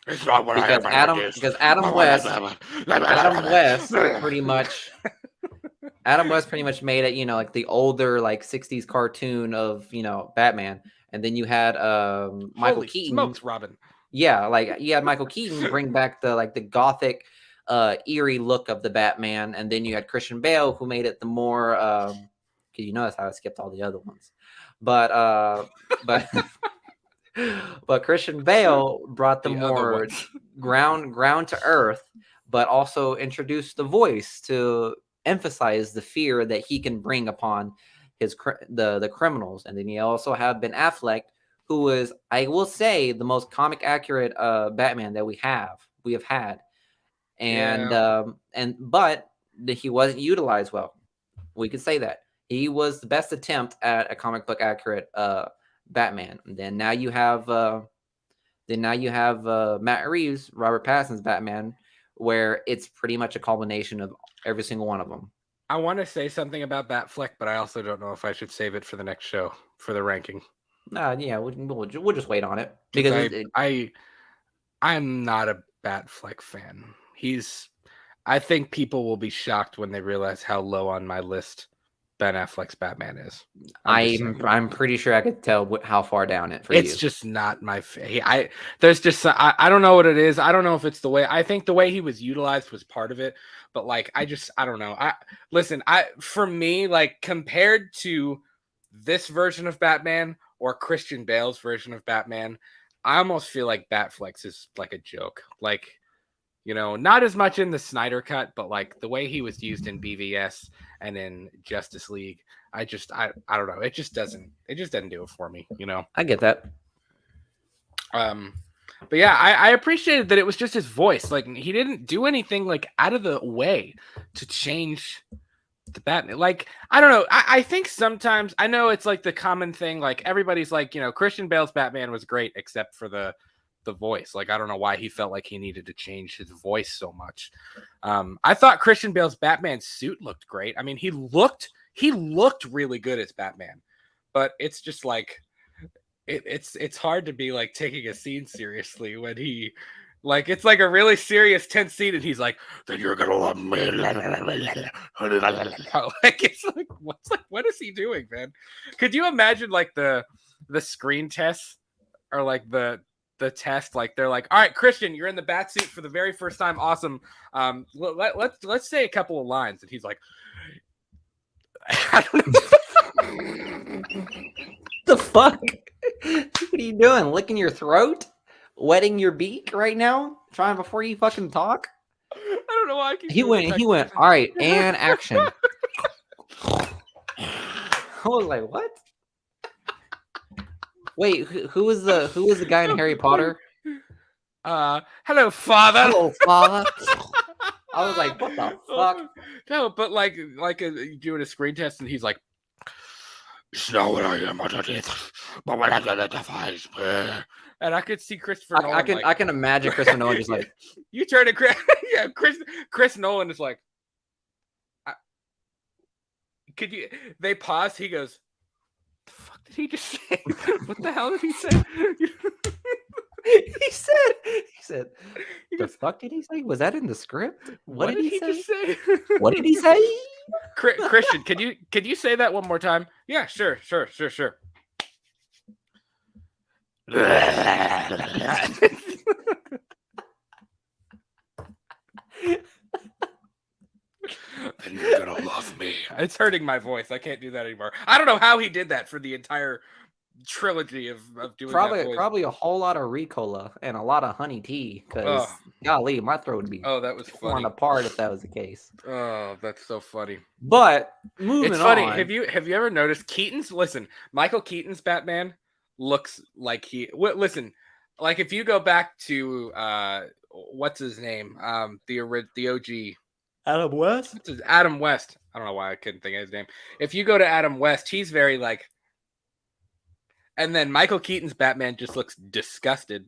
It's not what Because Adam West pretty much made it, like the older like 60s cartoon of, Batman. And then you had Michael Holy Keaton. smokes, Robin. Yeah, like you had Michael Keaton bring back the gothic eerie look of the Batman, and then you had Christian Bale who made it the more because you notice how I skipped all the other ones. But but Christian Bale brought the other more ones. ground to earth, but also introduced the voice to emphasize the fear that he can bring upon the criminals. And then you also have Ben Affleck, who is, I will say, the most comic accurate Batman that we have had. And Yeah. but he wasn't utilized well. We could say that. He was the best attempt at a comic book accurate Batman. And then now you have Matt Reeves, Robert Pattinson's Batman, where it's pretty much a culmination of every single one of them. I want to say something about Batfleck, but I also don't know if I should save it for the next show for the ranking. Yeah, we'll just wait on it Because because I'm not a Batfleck fan. I think people will be shocked when they realize how low on my list Ben Affleck's Batman is. I'm pretty sure I could tell how far down it for you. It's just not my there's just I don't know what it is. I don't know if it's the way I think the way he was utilized was part of it, but like I don't know. For me, like compared to this version of Batman or Christian Bale's version of Batman, I almost feel like Batflex is like a joke. Like, not as much in the Snyder cut, but like the way he was used in BVS and in Justice League, I don't know. It just doesn't do it for me, I get that. But yeah, I appreciated that it was just his voice. Like he didn't do anything like out of the way to change the Batman. Like, I don't know. I think sometimes I know it's like the common thing, like everybody's like, Christian Bale's Batman was great except for the voice. Like I don't know why he felt like he needed to change his voice so much. I thought Christian Bale's Batman suit looked great. I mean, he looked really good as Batman, but it's just like it's hard to be like taking a scene seriously when he like it's like a really serious tense scene and he's like, then you're gonna love me. Like it's like what is he doing, man? Could you imagine like the screen tests or like the test, like they're like, all right, Christian, you're in the bat suit for the very first time. Awesome. Let's say a couple of lines. And he's like, The fuck? What are you doing? Licking your throat? Wetting your beak right now? Trying before you fucking talk? I don't know why I keep He doing went, all right, and action. I was like, what? Wait, who was the guy in Harry Potter? Hello, father. Hello, father. I was like, what the fuck? No, but like doing a screen test, and he's like, "It's not what I am, what I did, but when I get it, defies me." And I could see Christopher Nolan. I can imagine Christopher Nolan just like, you turn to Chris, yeah, Chris Nolan is like, could you? They pause. He goes, "The fuck did he just say? What the hell did he say?" he said, the fuck did he say? Was that in the script? What did he just say? What did he say? Christian, can you say that one more time? Yeah, sure. Then you're gonna love me. It's hurting my voice. I can't do that anymore. I don't know how he did that for the entire trilogy of doing probably a whole lot of Ricola and a lot of honey tea, because golly, my throat would be that was torn apart if that was the case. Oh, that's so funny. But moving funny. on. Have you ever noticed Michael Keaton's Batman looks like listen, like if you go back to what's his name? The OG Adam West? Adam West. I don't know why I couldn't think of his name. If you go to Adam West, he's very like. And then Michael Keaton's Batman just looks disgusted.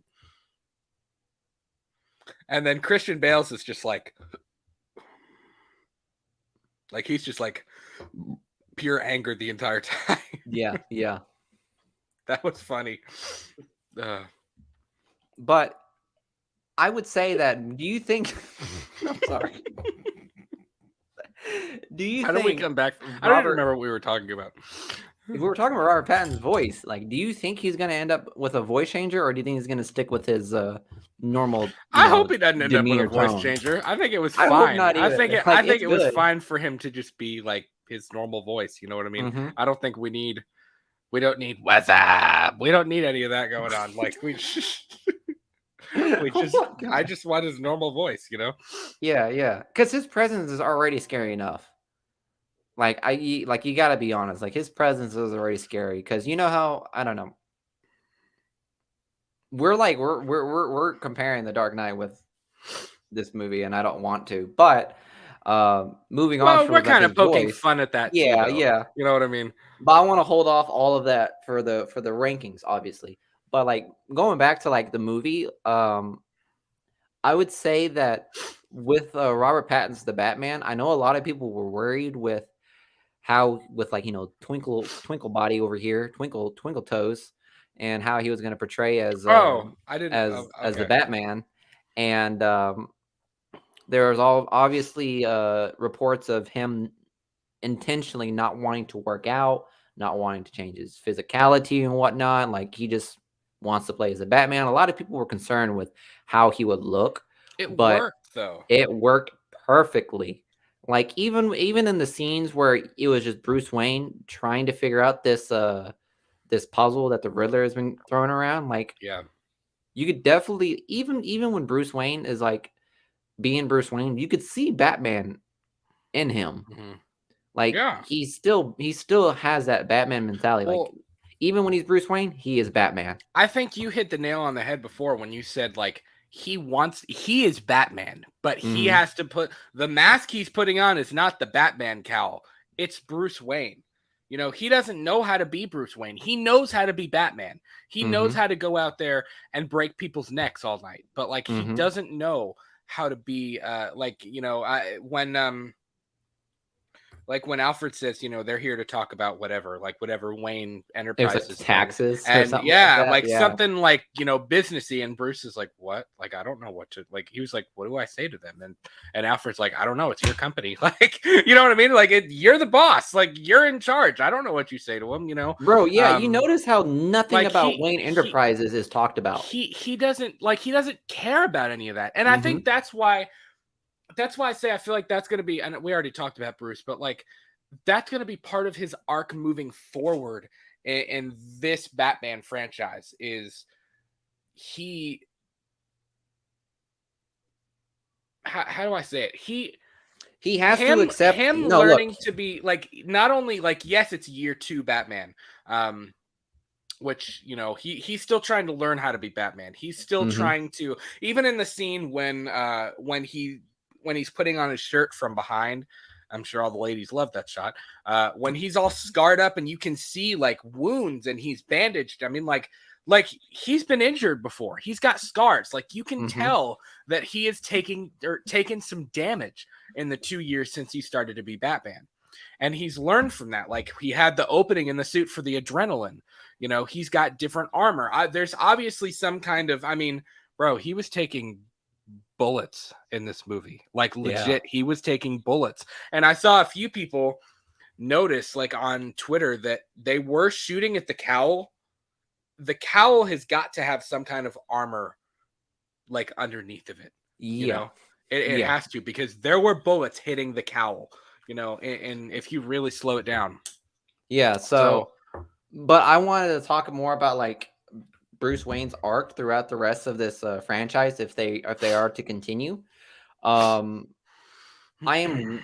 And then Christian Bale's is just like he's just like pure anger the entire time. Yeah. That was funny. But I would say that, do you think... I'm sorry. Do you think... How do we come back? I don't even remember what we were talking about. If we were talking about Robert Pattinson's voice, like, do you think he's going to end up with a voice changer, or do you think he's going to stick with his normal? I hope he doesn't end up with a voice changer. I think it was fine. I think it was fine for him to just be like his normal voice. You know what I mean? Mm-hmm. I don't think we don't need what's up. We don't need any of that going on. Like I just want his normal voice. You know? Yeah. Because his presence is already scary enough. Like you gotta be honest. Like his presence is already scary, because you know how, I don't know. We're comparing The Dark Knight with this movie, and I don't want to. But moving on. Well, we're kind of poking fun at that. Yeah. You know what I mean. But I want to hold off all of that for the rankings, obviously. But like going back to like the movie, I would say that with Robert Pattinson's The Batman, I know a lot of people were worried with how, with like, you know, twinkle body over here, twinkle toes, and how he was going to portray as the Batman. And there was obviously reports of him intentionally not wanting to work out, not wanting to change his physicality and whatnot. Like he just wants to play as a Batman. A lot of people were concerned with how he would look. It worked though. It worked perfectly. Like even in the scenes where it was just Bruce Wayne trying to figure out this puzzle that the Riddler has been throwing around, like you could definitely, even when Bruce Wayne is like being Bruce Wayne, you could see Batman in him. Mm-hmm. Like he still has that Batman mentality. Well, like even when he's Bruce Wayne, he is Batman. I think you hit the nail on the head before when you said like he is Batman, but he has to put the mask he's putting on is not the Batman cowl. It's Bruce Wayne. You know, he doesn't know how to be Bruce Wayne. He knows how to be Batman. He knows how to go out there and break people's necks all night. But like he doesn't know how to be when like when Alfred says, they're here to talk about whatever, like whatever Wayne It was like Enterprises thing. taxes or And something like yeah, that. like Yeah. something like, businessy. And Bruce is like, what? Like, I don't know what to, like, he was like, what do I say to them? And Alfred's like, I don't know. It's your company. Like, you know what I mean? Like, you're the boss. Like, you're in charge. I don't know what you say to them. Bro, yeah, you notice how nothing Like about Wayne Enterprises is talked about. he doesn't care about any of that. And I Mhm. think that's why I say I feel like that's going to be, and we already talked about Bruce, but like that's going to be part of his arc moving forward in this Batman franchise is he how do I say it? He has to accept Him no, look. learning to be like not only like yes, it's year 2 Batman. Which he's still trying to learn how to be Batman. He's still Mhm. trying to, even in the scene when he's putting on his shirt from behind. I'm sure all the ladies love that shot. When he's all scarred up and you can see like wounds and he's bandaged. I mean, like he's been injured before. He's got scars. Like you can Mhm. tell that he is taken some damage in the 2 years since he started to be Batman. And he's learned from that. Like he had the opening in the suit for the adrenaline. He's got different armor. There's obviously some kind of, I mean, bro, he was taking bullets in this movie. Like Yeah. legit, he was taking bullets. And I saw a few people notice like on Twitter that they were shooting at the cowl. The cowl has got to have some kind of armor like underneath of it. You Yeah. know, it Yeah. has to because there were bullets hitting the cowl. And if you really slow it down. Yeah, So but I wanted to talk more about like Bruce Wayne's arc throughout the rest of this franchise if they are to continue. Um I am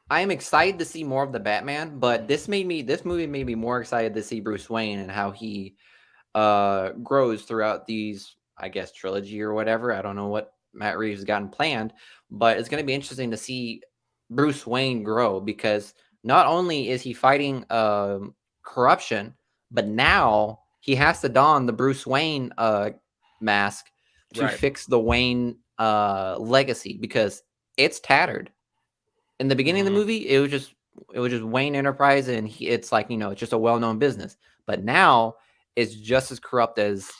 I am excited to see more of the Batman, but this movie made me more excited to see Bruce Wayne and how he grows throughout these, I guess, trilogy or whatever. I don't know what Matt Reeves has gotten planned, but it's going to be interesting to see Bruce Wayne grow because not only is he fighting corruption, but now he has to don the Bruce Wayne mask to right. fix the Wayne legacy because it's tattered. In the beginning of the Hmm. movie, it was just Wayne Enterprise, and it's like it's just a well-known business. But now it's just as corrupt as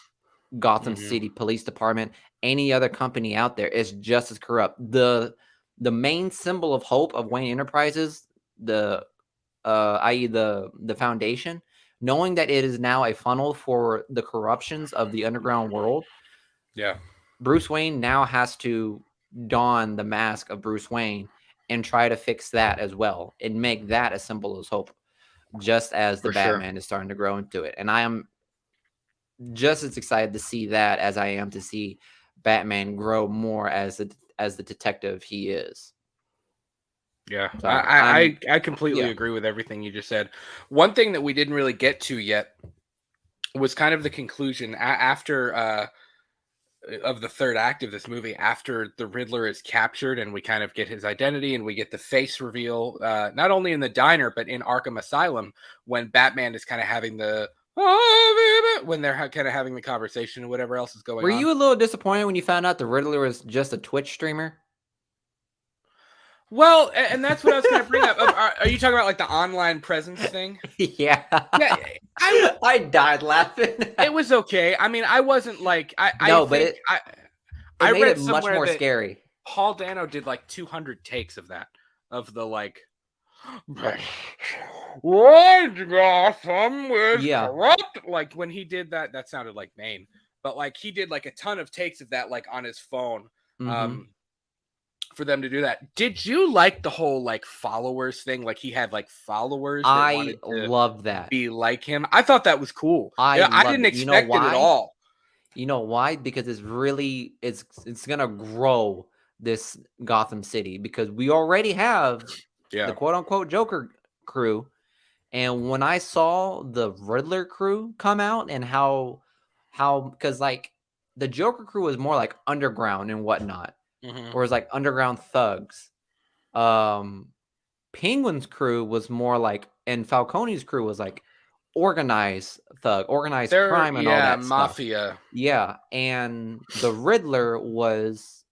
Gotham Hmm. City Police Department. Any other company out there is just as corrupt. The main symbol of hope of Wayne Enterprises, the i.e. the foundation, knowing that it is now a funnel for the corruptions of the underground world, Yeah, Bruce Wayne now has to don the mask of Bruce Wayne and try to fix that as well and make that a symbol of hope, just as the for sure. Batman is starting to grow into it. And I am just as excited to see that as I am to see Batman grow more as the detective he is. Yeah, So I'm I completely yeah. agree with everything you just said. One thing that we didn't really get to yet was kind of the conclusion after of the third act of this movie. After the Riddler is captured, and we kind of get his identity, and we get the face reveal, not only in the diner but in Arkham Asylum when Batman is kind of having the when they're kind of having the conversation and whatever else is going Were on. you a little disappointed when you found out the Riddler was just a Twitch streamer? Well, and that's what I was going to bring up. Are you talking about like the online presence thing? Yeah. Yeah, I I died laughing. it was okay. I mean, I wasn't like I No, but think it I made read it much somewhere more that scary. Paul Dano did like 200 takes of that of the like what Gotham was Yeah. corrupt. Like when he did that sounded like Maine, but like he did like a ton of takes of that like on his phone. Mhm. Um, for them to do that. Did you like the whole like followers thing? Like he had like followers that I wanted to love that. be like him. I thought that was cool. I Yeah, I loved didn't it. You know expect it at why? all. You know why? Because it's gonna grow this Gotham City because we already have the Yeah. quote unquote Joker crew. And when I saw the Riddler crew come out and how because like the Joker crew was more like underground and whatnot, Hmm. or was like underground thugs. Um Penguin's crew was more like, and Falcone's crew was like organized They're crime and all that stuff. mafia. Yeah, and the Riddler was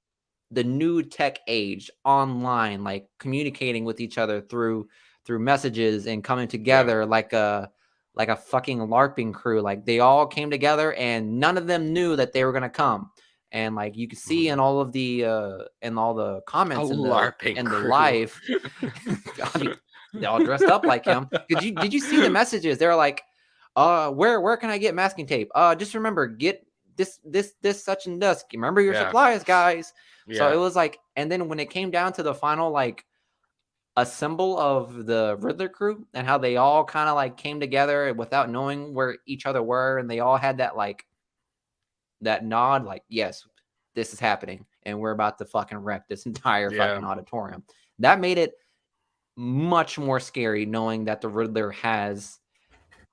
the new tech age online, like communicating with each other through messages and coming together like a fucking LARPing crew. Like they all came together and none of them knew that they were gonna come. And like you could see in all of the A comments LARPing in the crew. live, I mean, they all dressed up like him. Did you see the messages? They're like, where can I get masking tape? Just remember, get this such and this. Remember your Yeah. supplies, guys. So Yeah. it was like, and then when it came down to the final like a symbol of the Riddler crew and how they all kind of like came together without knowing where each other were, and they all had that like that nod, like, yes, this is happening, and we're about to fucking wreck this entire Yeah. fucking auditorium. That made it much more scary, knowing that the Riddler has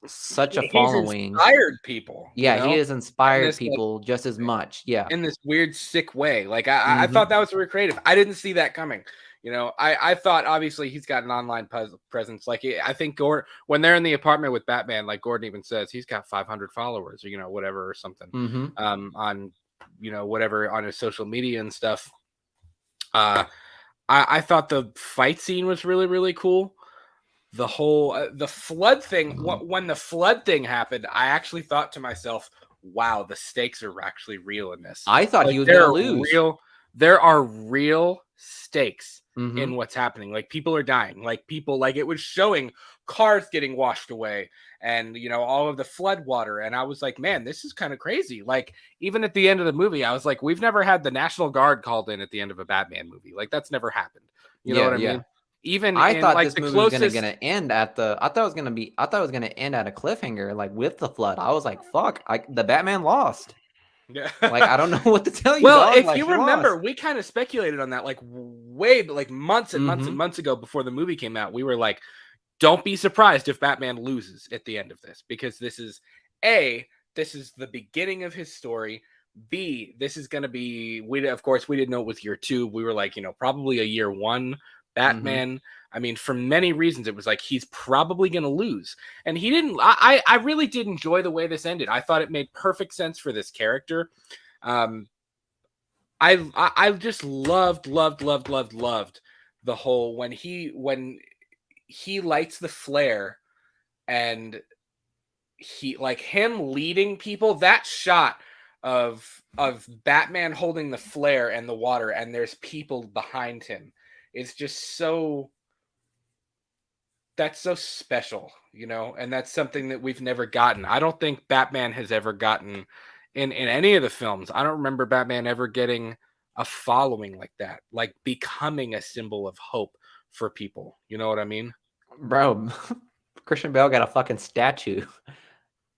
such a He's following. inspired people, you Yeah, he know, has in inspired this like people just as much. Yeah. in this weird sick way. Like I Mm-hmm. thought that was very creative. I didn't see that coming. You know, I thought obviously he's got an online presence. Like I think when they're in the apartment with Batman, like Gordon even says he's got 500 followers or whatever or something Mm-hmm. on whatever on his social media and stuff. I thought the fight scene was really really cool. The whole the flood thing. When the flood thing happened, I actually thought to myself, "Wow, the stakes are actually real in this. I thought Like he was gonna lose. there are real stakes Mm-hmm. in what's happening. Like people are dying. Like people, like it was showing cars getting washed away, and all of the flood water. And I was like, man, this is kind of crazy. Like even at the end of the movie, I was like, we've never had the National Guard called in at the end of a Batman movie. Like that's never happened. You know Yeah, what I yeah. mean? Even I in thought like this the movie was closest. end at the. I thought it was gonna end at a cliffhanger, like with the flood. I was like, "Fuck!" The Batman lost. Yeah. Like I don't know what to tell you, Well, dog. if Like you he lost. remember, we kind of speculated on that like way, like months and months and Mm-hmm. months ago before the movie came out. We were like, don't be surprised if Batman loses at the end of this because this is this is the beginning of his story. B, this is going to be, of course, we didn't know it was year 2. We were like, probably a year 1 Mm-hmm. Batman. I mean, for many reasons, it was like he's probably going to lose. And he didn't. I really did enjoy the way this ended. I thought it made perfect sense for this character. Um, I just loved the whole when he lights the flare and he like him leading people, that shot of Batman holding the flare and the water and there's people behind him is just that's so special, and that's something that we've never gotten. I don't think Batman has ever gotten in any of the films. I don't remember Batman ever getting a following like that, like becoming a symbol of hope for people. You know what I mean? Bro, Christian Bale got a fucking statue.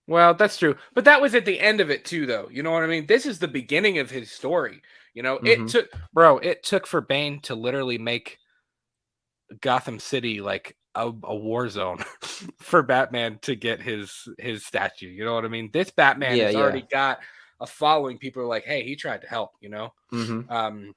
Well, that's true. But that was at the end of it too, though. You know what I mean? This is the beginning of his story. Mm-hmm. It took for Bane to literally make Gotham City like a war zone for Batman to get his statue. You know what I mean? This Batman Yeah, has yeah. already got a following. People are like, hey, he tried to help, Mm-hmm. Um,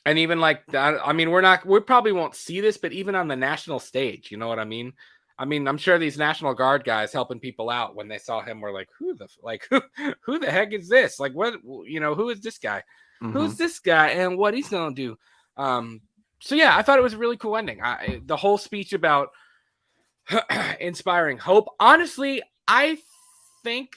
and even like that, I mean, we probably won't see this, but even on the national stage, you know what I mean? I mean, I'm sure these National Guard guys helping people out when they saw him were like, who the heck is this? Like, what, who is this guy? Mm-hmm. Who's this guy and what he's gonna do? So yeah, I thought it was a really cool ending. The whole speech about inspiring hope. Honestly, I think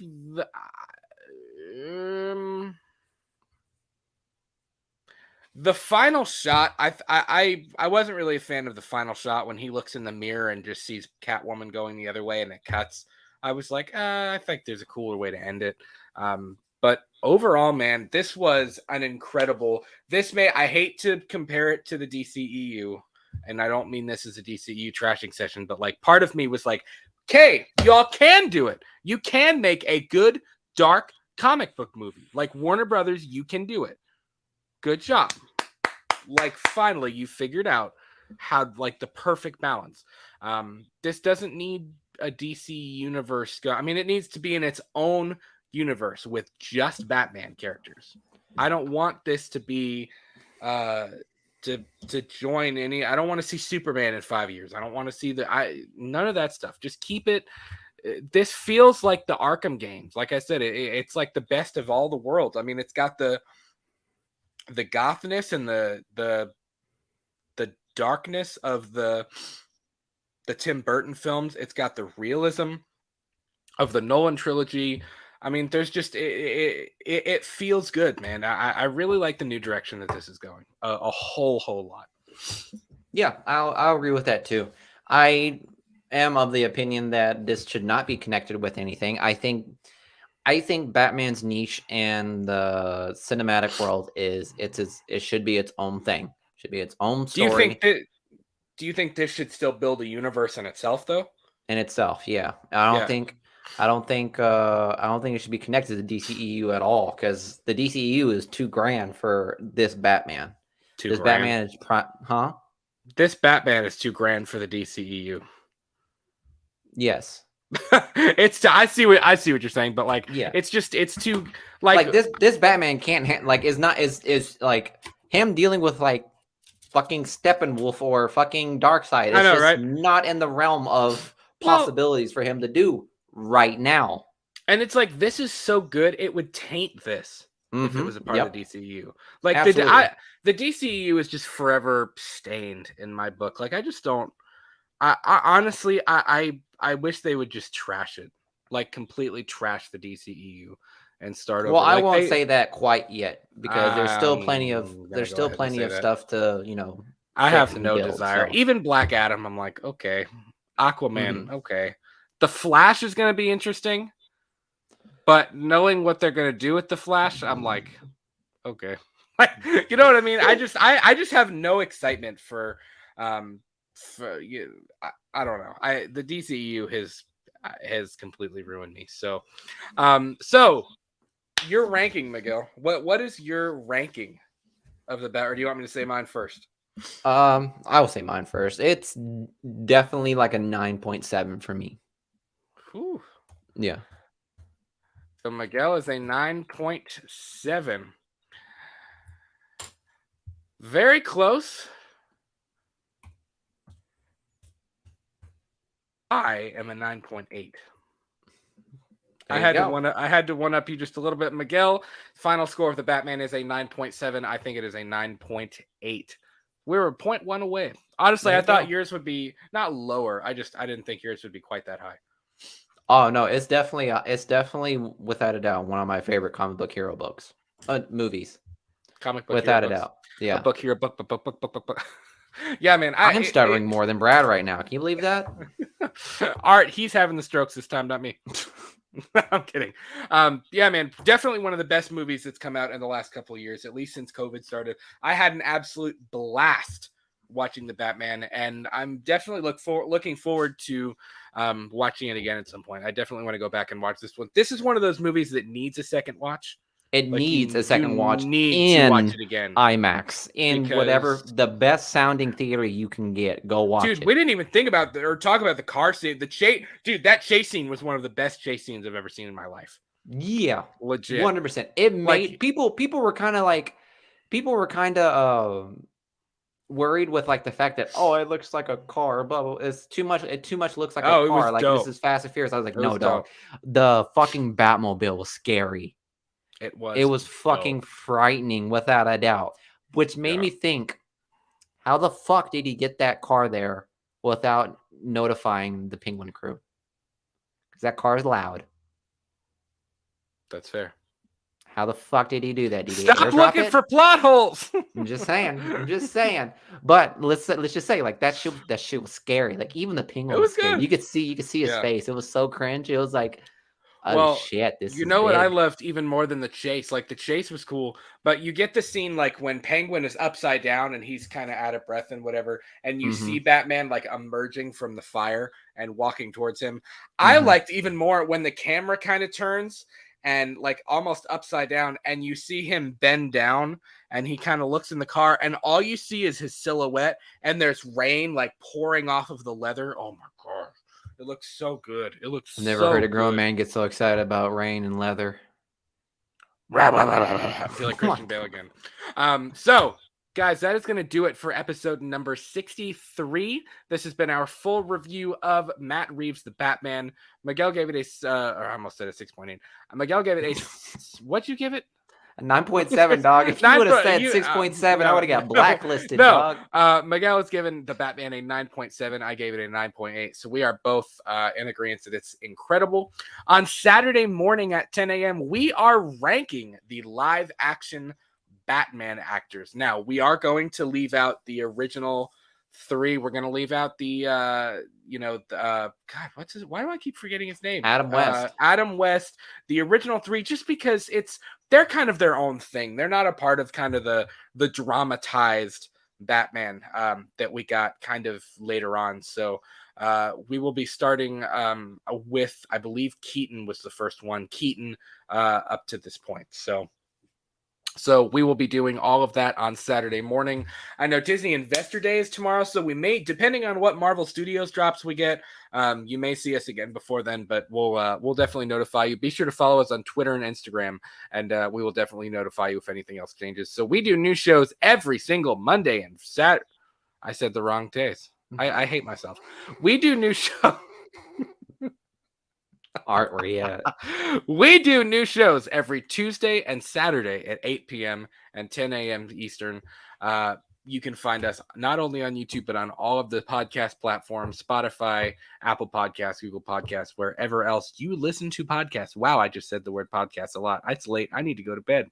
the final shot, I wasn't really a fan of the final shot when he looks in the mirror and just sees Catwoman going the other way and it cuts. I was like, I think there's a cooler way to end it. But overall, man, this was an incredible. I hate to compare it to the DCEU, and I don't mean this as a DCEU trashing session, but like part of me was like, okay, y'all can do it. You can make a good dark comic book movie like Warner Brothers. You can do it. Good job. Like finally you figured out how like the perfect balance. This doesn't need a DC universe. I mean, it needs to be in its own universe with just Batman characters. I don't want this to be to join any. I don't want to see Superman in 5 years. I don't want to see none of that stuff. Just keep it. This feels like the Arkham games. Like I said, it's like the best of all the worlds. I mean, it's got the the gothness and the darkness of the Tim Burton films. It's got the realism of the Nolan trilogy. I mean, there's just it feels good, man. I really like the new direction that this is going. A whole lot. Yeah, I'll agree with that too. I am of the opinion that this should not be connected with anything. I think Batman's niche and the cinematic world it should be its own thing. Should be its own Do you think story that? Do you think this should still build a universe in itself, though? in itself. Yeah. I don't think it should be connected to the DCEU at all because the DCEU is too grand for this Batman. Too This grand. Batman is huh? This Batman is too grand for the DCEU. Yes. I see what you're saying, but like Yeah. it's too Like this Batman can't like is like him dealing with like fucking Steppenwolf or fucking Darkseid. I It's know, just right? not in the realm of Well, possibilities for him to do right now. and it's like this is so good it would taint this if it was a part of Yep. the DCU. Like Absolutely. the DCU is just forever stained in my book. Like I just don't. I honestly I wish they would just trash it, like completely trash the DCEU and start Well, over. I Like won't they, say that quite yet because I'm gonna there's go still ahead and plenty say of that. stuff to, I fix have and no build. desire. So, Even Black Adam, I'm like, okay. Aquaman, mhm. okay. The Flash is gonna be interesting, but knowing what they're gonna do with the Flash, I'm like, okay. You know what I mean? I just have no excitement for you. I don't know. The DCU has completely ruined me. So your ranking, Miguel. What is your ranking of the bat? Or do you want me to say mine first? I will say mine first. It's definitely like a 9.7 for me. Whew. Yeah. So Miguel is a 9.7. Very close. I am a 9.8. There you go. I had to one up you just a little bit. Miguel, final score of the Batman is a 9.7. I think it is a 9.8. We're a 0.1 away. Honestly, There I you thought go. yours would be not lower. I didn't think yours would be quite that high. Oh no, it's definitely without a doubt one of my favorite comic book hero books, movies, Comic book hero without a books. doubt. A Yeah, book here, book. Yeah, man. I'm stuttering more than Brad right now. Can you believe that? Art, he's having the strokes this time, not me. I'm kidding. Yeah, man, definitely one of the best movies that's come out in the last couple of years, at least since COVID started. I had an absolute blast watching the Batman, and I'm definitely looking forward to watching it again at some point. I definitely want to go back and watch this one. This is one of those movies that needs a second watch. It Like needs a you second watch need to watch in it again IMAX, in because whatever the best sounding theater you can get. Go watch dude, it. we didn't even think about or talk about the car scene. The chase, dude, that chase scene was one of the best chase scenes I've ever seen in my life. Yeah, Legit. 100%. It made Like, people were kind of like worried with like the fact that it looks like a car, blah blah. It's too much. It too much looks like a oh, it was car. Like this dope. is Fast and Furious. I was like, It was no, dog. dope. The fucking Batmobile was scary. It It was was fucking dope. frightening without a doubt, which made Yeah. me think, how the fuck did he get that car there without notifying the Penguin crew? Because that car is loud. That's fair. How the fuck did he do that? Did he Stop airdrop looking it? for plot holes. I'm just saying. I'm just saying. But let's just say like that shit was scary. Like even the It penguin was was scary. good. You could see his Yeah. face. It was so cringe. It was like, oh Well, shit, this you is know what I big. loved even more than the chase? Like the chase was cool, but you get the scene like when Penguin is upside down and he's kind of out of breath and whatever, and you Mm-hmm. see Batman like emerging from the fire and walking towards him. I Mm-hmm. liked even more when the camera kind of turns and like almost upside down and you see him bend down and he kind of looks in the car and all you see is his silhouette and there's rain like pouring off of the leather. Oh my god. It looks so good. It looks I've never heard so a grown good. man get so excited about rain and leather. I feel like Oh my Christian Bale again. So, guys, that is going to do it for episode number 63. This has been our full review of Matt Reeves The Batman. Miguel gave it or I almost said a 6.8. Miguel gave it a, what'd you give it? 9.7, dog. If you would have said 6.7, I would have got blacklisted, dog. Miguel has given the Batman a 9.7. I gave it a 9.8. So we are both in agreement that it's incredible. On Saturday morning at 10 a.m., we are ranking the live action Batman actors. Now, we are going to leave out the original 3. We're going to leave out the God, what's his, why do I keep forgetting his name? Adam West. Adam West, the original 3, just because they're kind of their own thing. They're not a part of kind of the dramatized Batman that we got kind of later on. So we will be starting with, I believe Keaton was the first one. Keaton up to this point. So we will be doing all of that on Saturday morning. I know Disney Investor Day is tomorrow, so we may, depending on what Marvel Studios drops we get, you may see us again before then, but we'll definitely notify you. Be sure to follow us on Twitter and Instagram, and we will definitely notify you if anything else changes. So we do new shows every single Monday and Saturday. I said the wrong days. I hate myself. We do new shows. Art, where you at? We do new shows every Tuesday and Saturday at 8 p.m. and 10 a.m. Eastern. You can find us not only on YouTube, but on all of the podcast platforms, Spotify, Apple Podcasts, Google Podcasts, wherever else you listen to podcasts. Wow, I just said the word podcast a lot. It's late. I need to go to bed.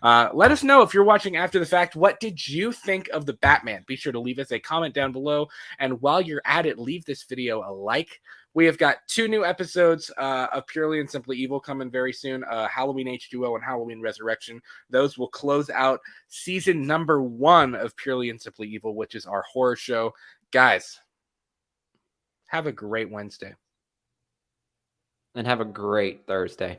Let us know if you're watching after the fact. What did you think of the Batman? Be sure to leave us a comment down below. And while you're at it, leave this video a like. We have got 2 new episodes of Purely and Simply Evil coming very soon. Halloween H2O and Halloween Resurrection. Those will close out season number 1 of Purely and Simply Evil, which is our horror show. Guys, have a great Wednesday. And have a great Thursday.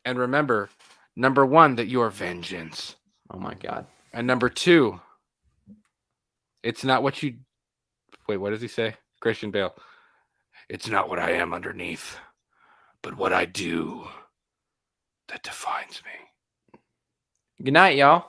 And remember, number 1, that you are vengeance. Oh my God. And number 2, it's not what you... Wait, what does he say? Christian Bale. It's not what I am underneath, but what I do that defines me. Good night, y'all.